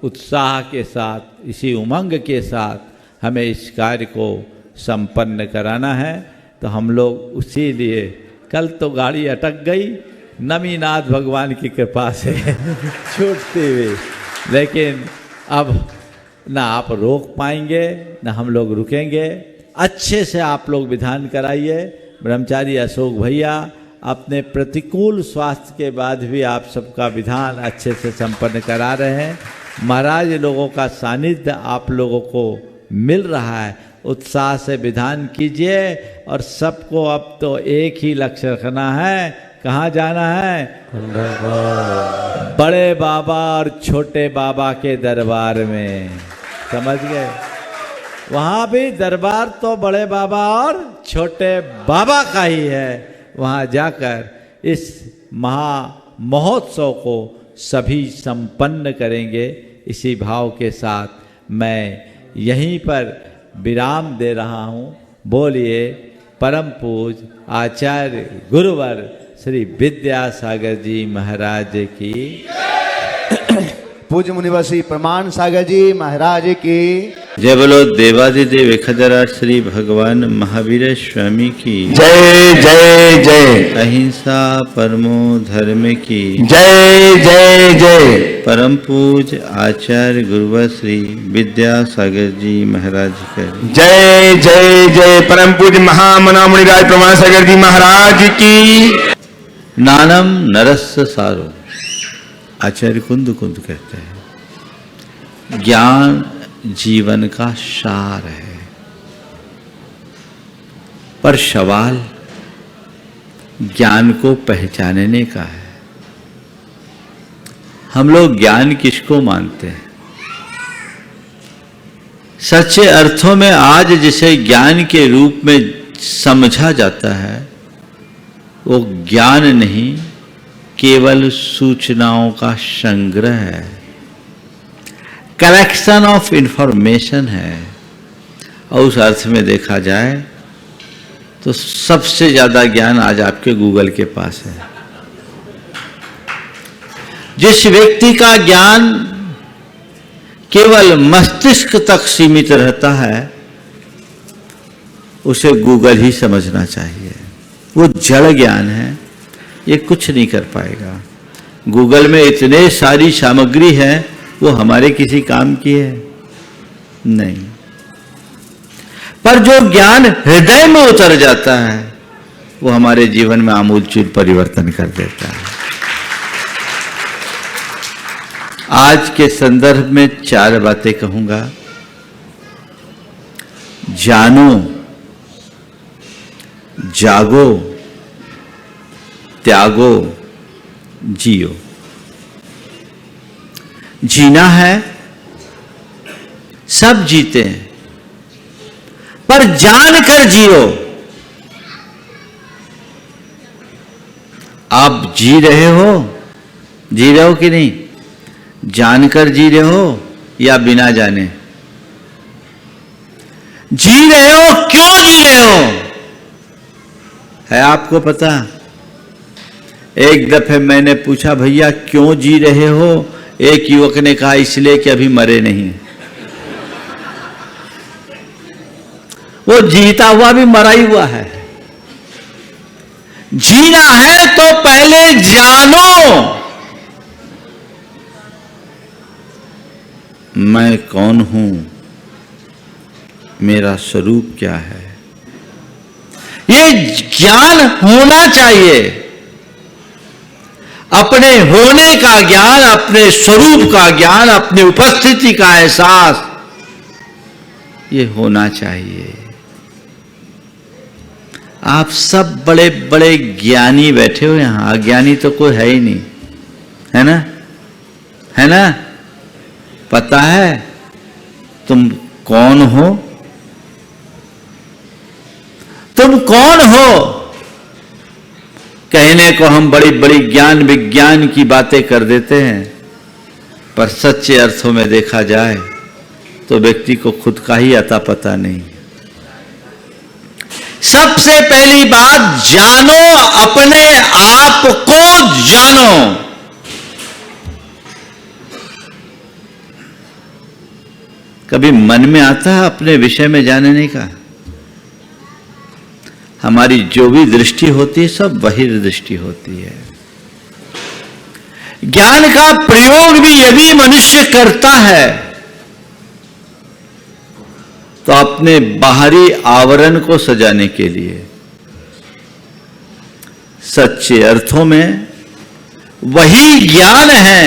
E: उत्साह के साथ, इसी उमंग के साथ हमें इस कार्य को संपन्न कराना है। तो हम लोग उसी लिए, कल तो गाड़ी अटक गई, नमीनाथ भगवान की कृपा से छूटते हुए, लेकिन अब ना आप रोक पाएंगे ना हम लोग रुकेंगे। अच्छे से आप लोग विधान कराइए। ब्रह्मचारी अशोक भैया अपने प्रतिकूल स्वास्थ्य के बाद भी आप सबका विधान अच्छे से संपन्न करा रहे हैं। महाराज लोगों का सानिध्य आप लोगों को मिल रहा है। उत्साह से विधान कीजिए और सबको अब तो एक ही लक्ष्य रखना है। कहाँ जाना है? बड़े बाबा और छोटे बाबा के दरबार में, समझ गए? वहाँ भी दरबार तो बड़े बाबा और छोटे बाबा का ही है। वहाँ जाकर इस महा महोत्सव को सभी संपन्न करेंगे। इसी भाव के साथ मैं यहीं पर विराम दे रहा हूँ। बोलिए परम पूज्य आचार्य गुरुवर श्री विद्यासागर जी महाराज की,
D: पूज्य मुनिवर प्रमाण सागर जी महाराज की
E: जय। बोलो देवादिदेव एकहजरा श्री भगवान महावीर स्वामी की
D: जय जय जय।
E: अहिंसा परमो धर्म की
D: जय जय जय।
E: परम पूज्य आचार्य गुरुवर श्री विद्यासागर जी महाराज का
F: जय जय जय। परम पूज्य महामना मुनिराज प्रमाण सागर जी महाराज की।
E: नानम नरस्य सारो, आचार्य कुंद कुंद कहते हैं, ज्ञान जीवन का सार है। पर सवाल ज्ञान को पहचानने का है। हम लोग ज्ञान किसको मानते हैं? सच्चे अर्थों में आज जिसे ज्ञान के रूप में समझा जाता है वो ज्ञान नहीं, केवल सूचनाओं का संग्रह है, कलेक्शन ऑफ इंफॉर्मेशन है। और उस अर्थ में देखा जाए तो सबसे ज्यादा ज्ञान आज आपके गूगल के पास है। जिस व्यक्ति का ज्ञान केवल मस्तिष्क तक सीमित रहता है उसे गूगल ही समझना चाहिए। वो जड़ ज्ञान है, ये कुछ नहीं कर पाएगा। गूगल में इतने सारी सामग्री है, वो हमारे किसी काम की है नहीं। पर जो ज्ञान हृदय में उतर जाता है वो हमारे जीवन में आमूलचूल परिवर्तन कर देता है। आज के संदर्भ में 4 बातें कहूंगा। जानो, जागो, त्यागो, जियो। जीना है, सब जीते हैं, पर जान कर जियो। आप जी रहे हो कि नहीं? जानकर जी रहे हो या बिना जाने? जी रहे हो, क्यों जी रहे हो है आपको पता? एक दफे मैंने पूछा, भैया क्यों जी रहे हो? एक युवक ने कहा, इसलिए कि अभी मरे नहीं। वो जीता हुआ भी मरा ही हुआ है। जीना है तो पहले जानो मैं कौन हूं, मेरा स्वरूप क्या है। ये ज्ञान होना चाहिए। अपने होने का ज्ञान, अपने स्वरूप का ज्ञान, अपनी उपस्थिति का एहसास ये होना चाहिए। आप सब बड़े बड़े ज्ञानी बैठे हो यहां, अज्ञानी तो कोई है ही नहीं, है ना? है ना? पता है तुम कौन हो? तुम कौन हो? कहने को हम बड़ी बड़ी ज्ञान विज्ञान की बातें कर देते हैं, पर सच्चे अर्थों में देखा जाए तो व्यक्ति को खुद का ही अता पता नहीं। सबसे पहली बात, जानो, अपने आप को जानो। कभी मन में आता है अपने विषय में जानने का? हमारी जो भी दृष्टि होती है सब बहिर्दृष्टि होती है। ज्ञान का प्रयोग भी यदि मनुष्य करता है तो अपने बाहरी आवरण को सजाने के लिए। सच्चे अर्थों में वही ज्ञान है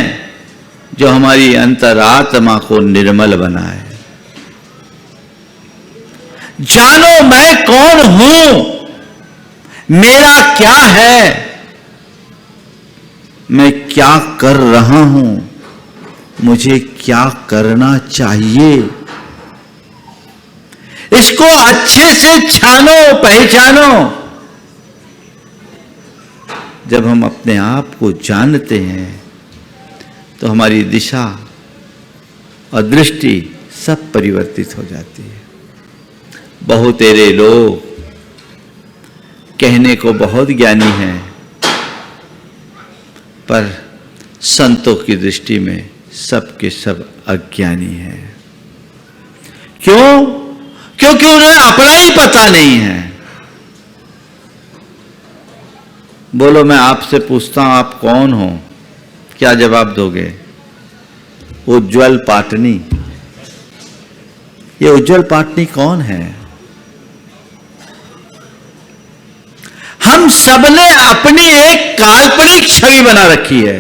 E: जो हमारी अंतरात्मा को निर्मल बनाए। जानो मैं कौन हूं, मेरा क्या है, मैं क्या कर रहा हूं, मुझे क्या करना चाहिए, इसको अच्छे से छानो, पहचानो। जब हम अपने आप को जानते हैं तो हमारी दिशा और दृष्टि सब परिवर्तित हो जाती है। बहुतेरे लोग कहने को बहुत ज्ञानी हैं, पर संतों की दृष्टि में सब के सब अज्ञानी हैं। क्यों? क्योंकि उन्हें अपना ही पता नहीं है। बोलो, मैं आपसे पूछता हूं आप कौन हो, क्या जवाब दोगे? उज्ज्वल पाटनी। ये उज्ज्वल पाटनी कौन है? हम सबने अपनी एक काल्पनिक छवि बना रखी है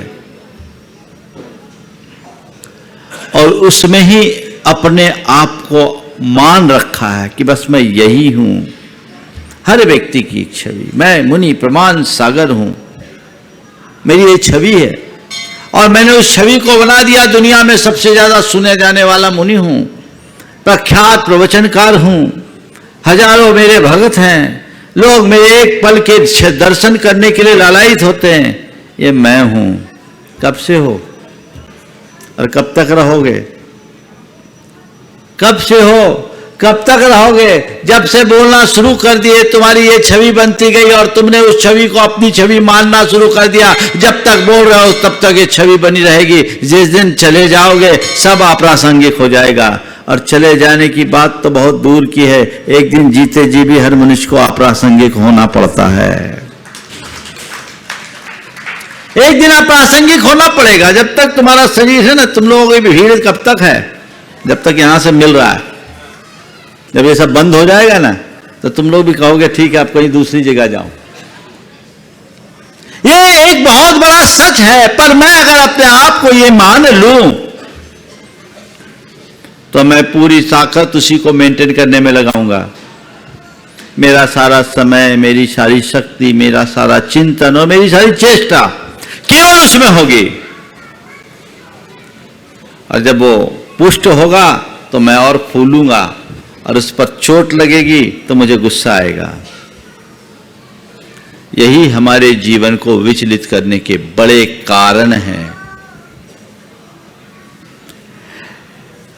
E: और उसमें ही अपने आप को मान रखा है कि बस मैं यही हूं। हर व्यक्ति की एक छवि, मैं मुनि प्रमाण सागर हूं, मेरी एक छवि है और मैंने उस छवि को बना दिया। दुनिया में सबसे ज्यादा सुने जाने वाला मुनि हूं, प्रख्यात प्रवचनकार हूं, हजारों मेरे भगत हैं, लोग मेरे एक पल के दर्शन करने के लिए लालायित होते हैं। ये मैं हूं। कब से हो और कब तक रहोगे? कब से हो, कब तक रहोगे? जब से बोलना शुरू कर दिए तुम्हारी ये छवि बनती गई और तुमने उस छवि को अपनी छवि मानना शुरू कर दिया। जब तक बोल रहे हो तब तक ये छवि बनी रहेगी। जिस दिन चले जाओगे सब अप्रासंगिक हो जाएगा। और चले जाने की बात तो बहुत दूर की है, एक दिन जीते जी भी हर मनुष्य को अप्रासंगिक होना पड़ता है। एक दिन अप्रासंगिक होना पड़ेगा। जब तक तुम्हारा शरीर है ना, तुम लोगों की भीड़ कब तक है? जब तक यहां से मिल रहा है। जब ये सब बंद हो जाएगा ना तो तुम लोग भी कहोगे ठीक है, आप कहीं दूसरी जगह जाओ। ये एक बहुत बड़ा सच है। पर मैं अगर अपने आप को ये मान लूं तो मैं पूरी ताकत उसी को मेंटेन करने में लगाऊंगा। मेरा सारा समय, मेरी सारी शक्ति, मेरा सारा चिंतन और मेरी सारी चेष्टा केवल उसमें होगी। और जब वो पुष्ट होगा तो मैं और फूलूंगा और उस पर चोट लगेगी तो मुझे गुस्सा आएगा। यही हमारे जीवन को विचलित करने के बड़े कारण हैं।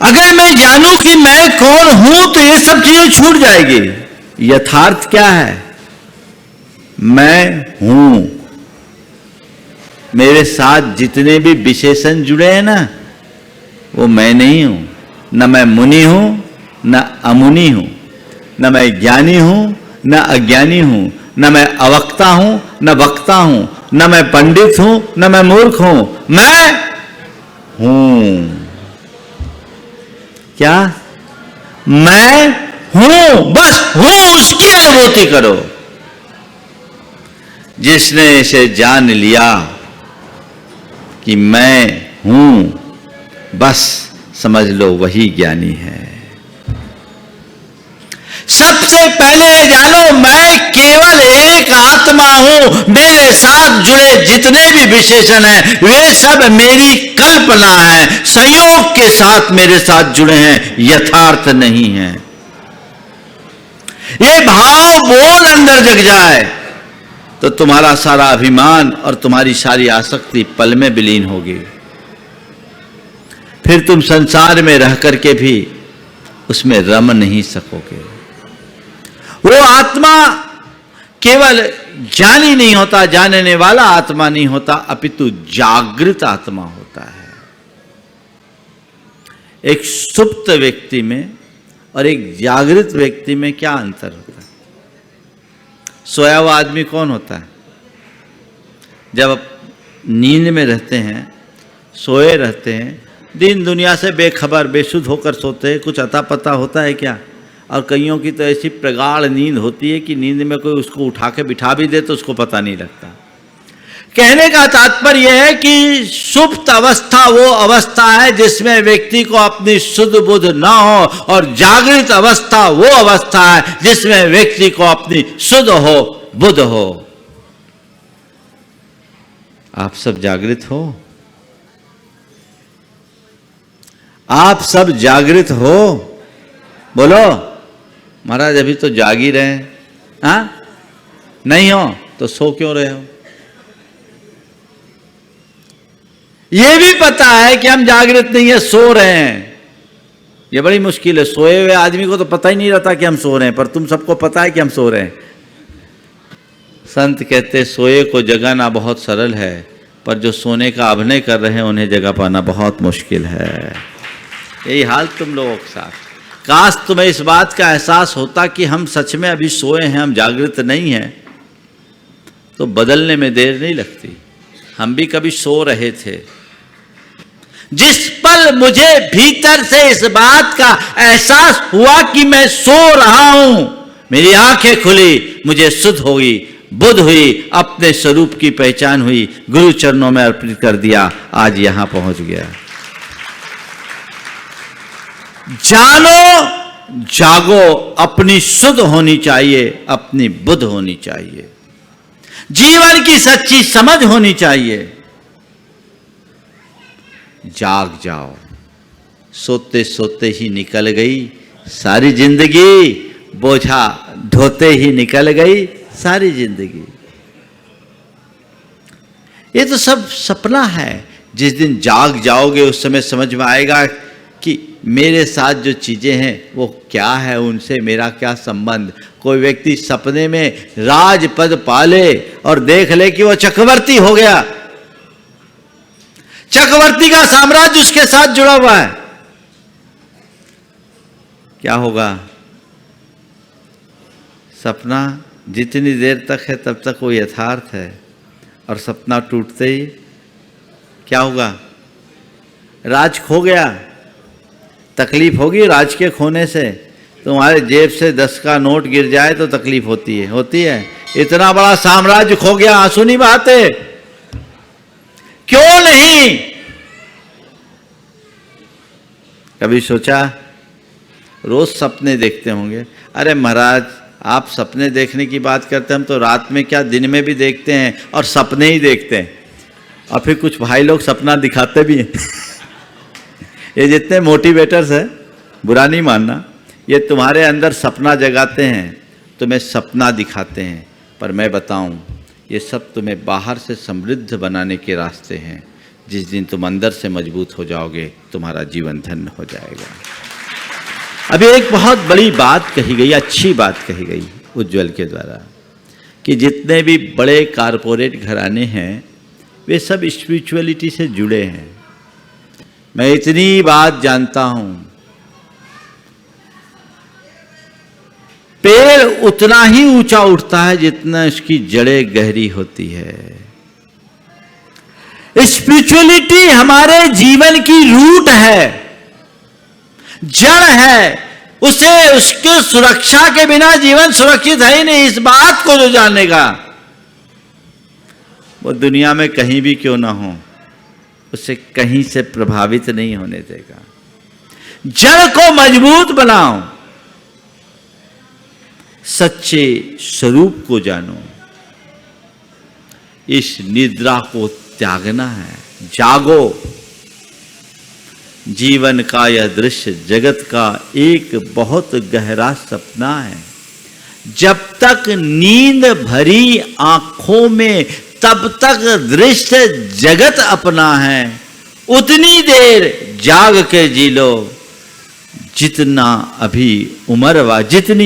E: अगर मैं जानूं कि मैं कौन हूं तो ये सब चीजें छूट जाएगी। यथार्थ क्या है? मैं हूं। मेरे साथ जितने भी विशेषण जुड़े हैं ना, वो मैं नहीं हूं। न मैं मुनि हूं, न अमुनि हूं, न मैं ज्ञानी हूं, न अज्ञानी हूं, न मैं अवक्ता हूं, न वक्ता हूं, न मैं पंडित हूं, न मैं मूर्ख हूं। मैं हूं। क्या? मैं हूं, बस हूं, उसकी अनुभूति करो। जिसने इसे जान लिया कि मैं हूं, बस समझ लो वही ज्ञानी है। सबसे पहले जानो मैं केवल एक आत्मा हूं, मेरे साथ जुड़े जितने भी विशेषण हैं वे सब मेरी कल्पना है, संयोग के साथ मेरे साथ जुड़े हैं, यथार्थ नहीं है। ये भाव बोध अंदर जग जाए तो तुम्हारा सारा अभिमान और तुम्हारी सारी आसक्ति पल में विलीन होगी। फिर तुम संसार में रह करके भी उसमें रम नहीं सकोगे। वो आत्मा केवल ज्ञानी नहीं होता, जानने वाला आत्मा नहीं होता, अपितु जागृत आत्मा होता है। एक सुप्त व्यक्ति में और एक जागृत व्यक्ति में क्या अंतर होता है? सोया हुआ आदमी कौन होता है? जब नींद में रहते हैं, सोए रहते हैं, दिन दुनिया से बेखबर बेसुध होकर सोते हैं, कुछ अता पता होता है क्या? और कईयों की तो ऐसी प्रगाढ़ नींद होती है कि नींद में कोई उसको उठा के बिठा भी दे तो उसको पता नहीं लगता। कहने का तात्पर्य यह है कि सुप्त अवस्था वो अवस्था है जिसमें व्यक्ति को अपनी शुद्ध बुद्ध ना हो, और जागृत अवस्था वो अवस्था है जिसमें व्यक्ति को अपनी शुद्ध हो, बुद्ध हो। आप सब जागृत हो? आप सब जागृत हो? बोलो। महाराज अभी तो जाग ही रहे हैं। हाँ, नहीं हो तो सो क्यों रहे हो? ये भी पता है कि हम जागृत नहीं है, सो रहे हैं। ये बड़ी मुश्किल है। सोए हुए आदमी को तो पता ही नहीं रहता कि हम सो रहे हैं, पर तुम सबको पता है कि हम सो रहे हैं। संत कहते सोए को जगाना बहुत सरल है, पर जो सोने का अभिनय कर रहे हैं उन्हें जगा पाना बहुत मुश्किल है। यही हाल तुम लोगों के साथ। काश तुम्हें इस बात का एहसास होता कि हम सच में अभी सोए हैं, हम जागृत नहीं हैं, तो बदलने में देर नहीं लगती। हम भी कभी सो रहे थे। जिस पल मुझे भीतर से इस बात का एहसास हुआ कि मैं सो रहा हूं, मेरी आंखें खुली, मुझे शुद्ध हुई, बुद्ध हुई, अपने स्वरूप की पहचान हुई, गुरु चरणों में अर्पित कर दिया, आज यहां पहुंच गया। जानो, जागो, अपनी शुद्ध होनी चाहिए, अपनी बुद्ध होनी चाहिए, जीवन की सच्ची समझ होनी चाहिए। जाग जाओ। सोते सोते ही निकल गई सारी जिंदगी, बोझा ढोते ही निकल गई सारी जिंदगी। ये तो सब सपना है। जिस दिन जाग जाओगे उस समय समझ में आएगा कि मेरे साथ जो चीजें हैं वो क्या है, उनसे मेरा क्या संबंध। कोई व्यक्ति सपने में राजपद पाले और देख ले कि वो चक्रवर्ती हो गया, चक्रवर्ती का साम्राज्य उसके साथ जुड़ा हुआ है, क्या होगा? सपना जितनी देर तक है तब तक वो यथार्थ है, और सपना टूटते ही क्या होगा? राज खो गया। तकलीफ होगी राज के खोने से। तुम्हारे जेब से 10 का नोट गिर जाए तो तकलीफ होती है। इतना बड़ा साम्राज्य खो गया, आंसू नहीं बहाते? क्यों नहीं? कभी सोचा? रोज सपने देखते होंगे। अरे महाराज, आप सपने देखने की बात करते हैं, हम तो रात में क्या दिन में भी देखते हैं और सपने ही देखते हैं। और फिर कुछ भाई लोग सपना दिखाते भी हैं। ये जितने मोटिवेटर्स हैं, बुरा नहीं मानना, ये तुम्हारे अंदर सपना जगाते हैं, तुम्हें सपना दिखाते हैं। पर मैं बताऊं, ये सब तुम्हें बाहर से समृद्ध बनाने के रास्ते हैं। जिस दिन तुम अंदर से मजबूत हो जाओगे, तुम्हारा जीवन धन्य हो जाएगा। अभी एक बहुत बड़ी बात कही गई, अच्छी बात कही गई उज्जवल के द्वारा, कि जितने भी बड़े कारपोरेट घराने हैं वे सब स्पिरिचुअलिटी से जुड़े हैं। मैं इतनी बात जानता हूं, पेड़ उतना ही ऊंचा उठता है जितना उसकी जड़ें गहरी होती है। स्पिरिचुअलिटी हमारे जीवन की रूट है, जड़ है। उसे उसके सुरक्षा के बिना जीवन सुरक्षित है ही नहीं। इस बात को जो जानेगा, वो दुनिया में कहीं भी क्यों ना हो, उसे कहीं से प्रभावित नहीं होने देगा। जड़ को मजबूत बनाओ, सच्चे स्वरूप को जानो। इस निद्रा को त्यागना है, जागो। जीवन का यह दृश्य जगत का एक बहुत गहरा सपना है। जब तक नींद भरी आंखों में तब तक दृश्य जगत अपना है। उतनी देर जाग के जी लो जितनी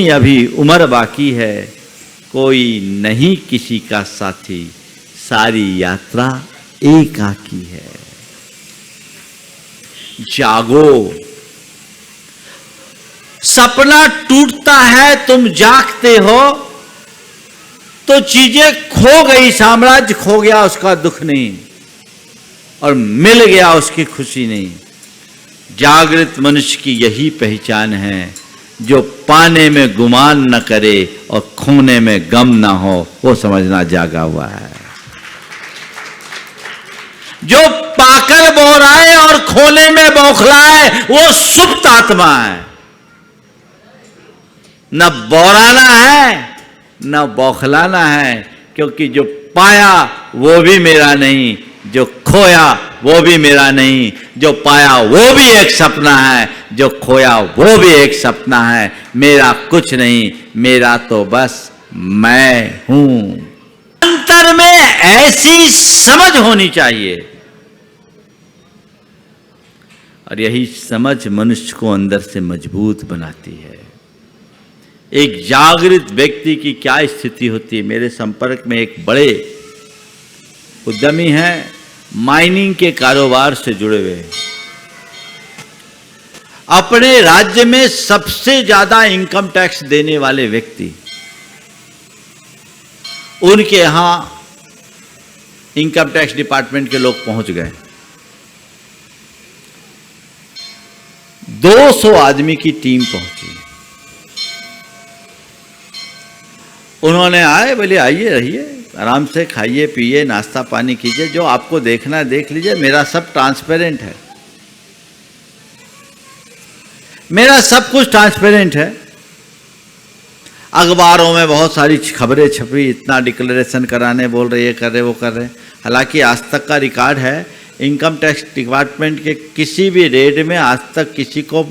E: अभी उम्र बाकी है। कोई नहीं किसी का साथी, सारी यात्रा एकाकी है। जागो। सपना टूटता है, तुम जागते हो तो चीजें खो गई, साम्राज्य खो गया, उसका दुख नहीं, और मिल गया उसकी खुशी नहीं। जागृत मनुष्य की यही पहचान है, जो पाने में गुमान न करे और खोने में गम न हो, वो समझना जागा हुआ है। जो पाकर बोराए और खोने में बौखलाए, वो सुप्त आत्मा है। न बोराना है न बौखलाना है, क्योंकि जो पाया वो भी मेरा नहीं, जो खोया वो भी मेरा नहीं। जो पाया वो भी एक सपना है, जो खोया वो भी एक सपना है। मेरा कुछ नहीं, मेरा तो बस मैं हूं। अंतर में ऐसी समझ होनी चाहिए, और यही समझ मनुष्य को अंदर से मजबूत बनाती है। एक जागृत व्यक्ति की क्या स्थिति होती है। मेरे संपर्क में एक बड़े उद्यमी हैं, माइनिंग के कारोबार से जुड़े हुए। अपने राज्य में सबसे ज्यादा इनकम टैक्स देने वाले व्यक्ति, उनके यहां इनकम टैक्स डिपार्टमेंट के लोग पहुंच गए। 200 आदमी की टीम पहुंची। उन्होंने आए, बोले आइए, रहिए, आराम से खाइए पिए, नाश्ता पानी कीजिए, जो आपको देखना है देख लीजिए, मेरा सब ट्रांसपेरेंट है, मेरा सब कुछ ट्रांसपेरेंट है। अखबारों में बहुत सारी खबरें छपी, इतना डिक्लेरेशन कराने बोल रहे, ये कर रहे वो कर रहे। हालांकि आज तक का रिकॉर्ड है, इनकम टैक्स डिपार्टमेंट के किसी भी रेड में आज तक किसी को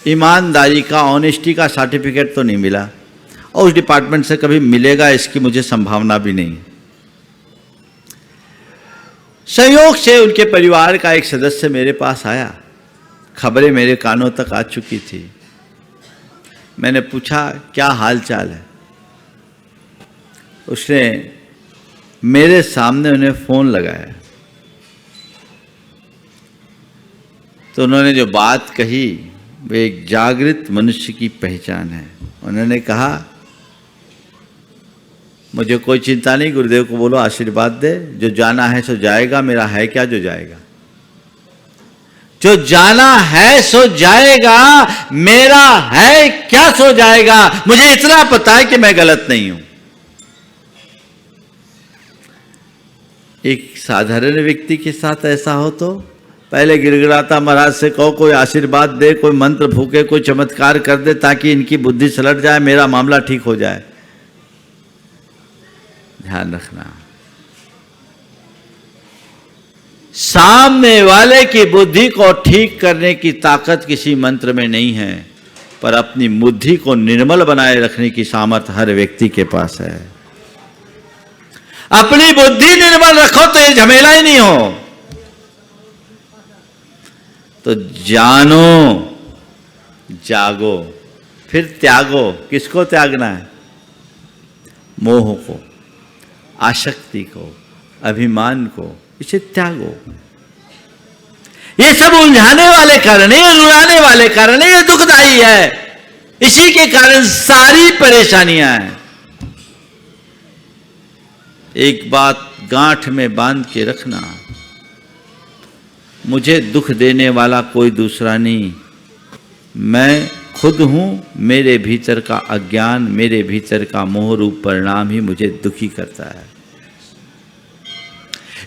E: ईमानदारी का, ऑनेस्टी का सर्टिफिकेट तो नहीं मिला, और उस डिपार्टमेंट से कभी मिलेगा इसकी मुझे संभावना भी नहीं। संयोग से उनके परिवार का एक सदस्य मेरे पास आया, खबरें मेरे कानों तक आ चुकी थी। मैंने पूछा क्या हाल चाल है। उसने मेरे सामने उन्हें फोन लगाया, तो उन्होंने जो बात कही वो एक जागृत मनुष्य की पहचान है। उन्होंने कहा मुझे कोई चिंता नहीं, गुरुदेव को बोलो आशीर्वाद दे, जो जाना है सो जाएगा, मेरा है क्या जो जाएगा। जो जाना है सो जाएगा, मेरा है क्या सो जाएगा। मुझे इतना पता है कि मैं गलत नहीं हूं। एक साधारण व्यक्ति के साथ ऐसा हो तो पहले गिड़गिड़ाता महाराज से कहो कोई आशीर्वाद दे, कोई मंत्र फूके, कोई चमत्कार कर दे ताकि इनकी बुद्धि सलट जाए, मेरा मामला ठीक हो जाए। ध्यान रखना, सामने वाले की बुद्धि को ठीक करने की ताकत किसी मंत्र में नहीं है, पर अपनी बुद्धि को निर्मल बनाए रखने की सामर्थ्य हर व्यक्ति के पास है। अपनी बुद्धि निर्मल रखो तो ये झमेला ही नहीं हो। तो जानो, जागो, फिर त्यागो। किसको त्यागना है? मोह को, आसक्ति को, अभिमान को, इसे त्यागो। ये सब उलझाने वाले कारण है, ये रुलाने वाले कारण है, ये दुखदाई है। इसी के कारण सारी परेशानियां हैं। एक बात गांठ में बांध के रखना, मुझे दुख देने वाला कोई दूसरा नहीं, मैं खुद हूं। मेरे भीतर का अज्ञान, मेरे भीतर का मोह रूप परिणाम ही मुझे दुखी करता है।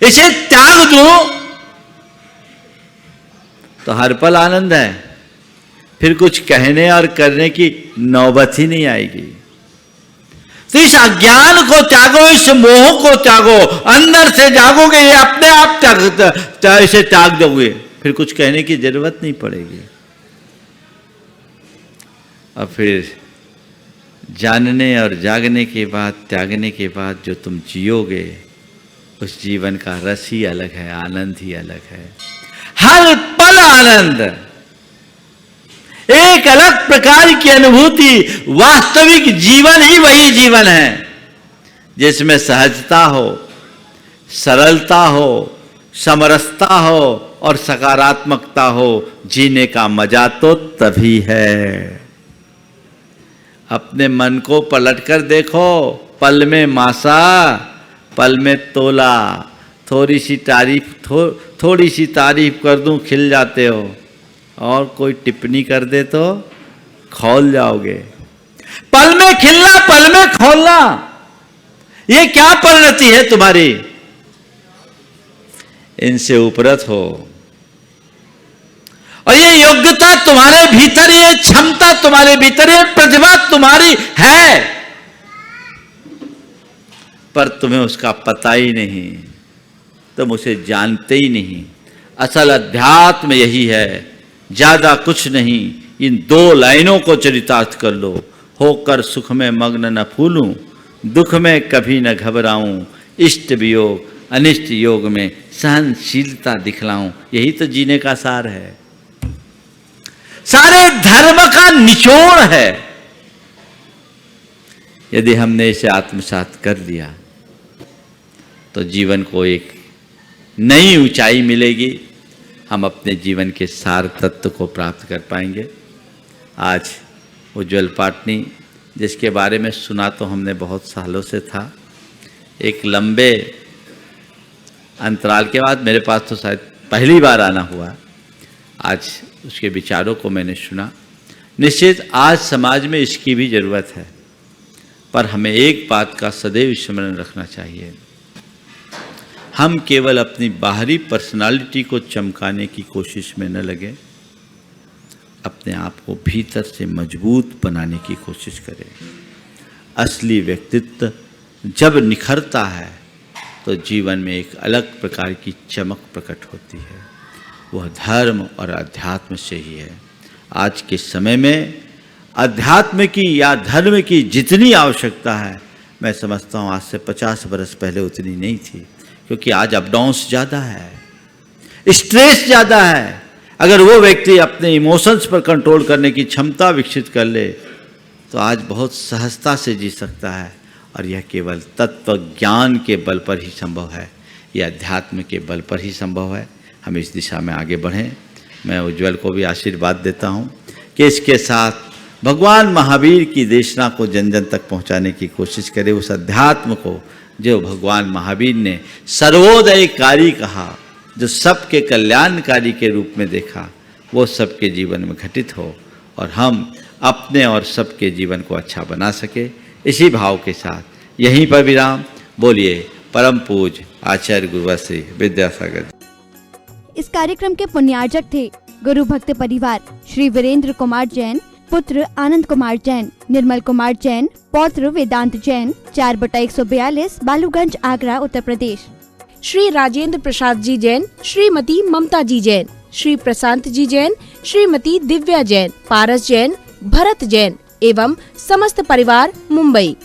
E: इसे त्याग दो तो हर पल आनंद है, फिर कुछ कहने और करने की नौबत ही नहीं आएगी। तो इस अज्ञान को त्यागो, इस मोह को त्यागो, अंदर से जागोगे, ये अपने आप इसे त्याग दोगे, फिर कुछ कहने की जरूरत नहीं पड़ेगी। और फिर जानने और जागने के बाद, त्यागने के बाद जो तुम जियोगे, उस जीवन का रस ही अलग है, आनंद ही अलग है। हर पल आनंद, एक अलग प्रकार की अनुभूति। वास्तविक जीवन ही वही जीवन है जिसमें सहजता हो, सरलता हो, समरसता हो और सकारात्मकता हो। जीने का मजा तो तभी है। अपने मन को पलटकर देखो, पल में मासा, पल में तोला। थोड़ी सी तारीफ कर दूं खिल जाते हो, और कोई टिप्पणी कर दे तो खौल जाओगे। पल में खिलना, पल में खौलना, ये क्या परिणति है तुम्हारी? इनसे उपरत हो। और ये योग्यता तुम्हारे भीतर, ये क्षमता तुम्हारे भीतर, ये प्रतिभा तुम्हारी है, पर तुम्हें उसका पता ही नहीं, तुम उसे जानते ही नहीं। असल अध्यात्म यही है, ज्यादा कुछ नहीं। इन 2 लाइनों को चरितार्थ कर लो। होकर सुख में मग्न न फूलूं, दुख में कभी न घबराऊं, इष्ट वियोग अनिष्ट योग में सहनशीलता दिखलाऊं। यही तो जीने का सार है, सारे धर्म का निचोड़ है। यदि हमने इसे आत्मसात कर लिया तो जीवन को एक नई ऊंचाई मिलेगी, हम अपने जीवन के सार तत्व को प्राप्त कर पाएंगे। आज उज्ज्वल पाटनी, जिसके बारे में सुना तो हमने बहुत सालों से था, एक लंबे अंतराल के बाद मेरे पास तो शायद पहली बार आना हुआ, आज उसके विचारों को मैंने सुना। निश्चित आज समाज में इसकी भी ज़रूरत है, पर हमें एक बात का सदैव स्मरण रखना चाहिए, हम केवल अपनी बाहरी पर्सनालिटी को चमकाने की कोशिश में न लगे, अपने आप को भीतर से मजबूत बनाने की कोशिश करें। असली व्यक्तित्व जब निखरता है तो जीवन में एक अलग प्रकार की चमक प्रकट होती है, वह धर्म और अध्यात्म से ही है। आज के समय में अध्यात्म की या धर्म की जितनी आवश्यकता है, मैं समझता हूँ आज से 50 बरस पहले उतनी नहीं थी, क्योंकि आज अप डाउन्स ज़्यादा है, स्ट्रेस ज़्यादा है। अगर वो व्यक्ति अपने इमोशंस पर कंट्रोल करने की क्षमता विकसित कर ले तो आज बहुत सहजता से जी सकता है, और यह केवल तत्व ज्ञान के बल पर ही संभव है, यह अध्यात्म के बल पर ही संभव है। हम इस दिशा में आगे बढ़ें। मैं उज्ज्वल को भी आशीर्वाद देता हूँ कि इसके साथ भगवान महावीर की देशना को जन जन तक पहुँचाने की कोशिश करे, उस अध्यात्म को जो भगवान महावीर ने सर्वोदयकारी कहा, जो सबके कल्याणकारी के रूप में देखा, वो सबके जीवन में घटित हो और हम अपने और सबके जीवन को अच्छा बना सके। इसी भाव के साथ यहीं पर विराम। बोलिए परम पूज्य आचार्य गुरुवर श्री विद्यासागर।
A: इस कार्यक्रम के पुण्यार्जक थे गुरु भक्त परिवार श्री वीरेंद्र कुमार जैन, पुत्र आनंद कुमार जैन, निर्मल कुमार जैन, पौत्र वेदांत जैन, 4/142 बालूगंज, आगरा, उत्तर प्रदेश।
B: श्री राजेंद्र प्रसाद जी जैन, श्रीमती ममता जी जैन, श्री प्रशांत जी जैन, श्रीमती दिव्या जैन, पारस जैन, भरत जैन एवं समस्त परिवार, मुंबई।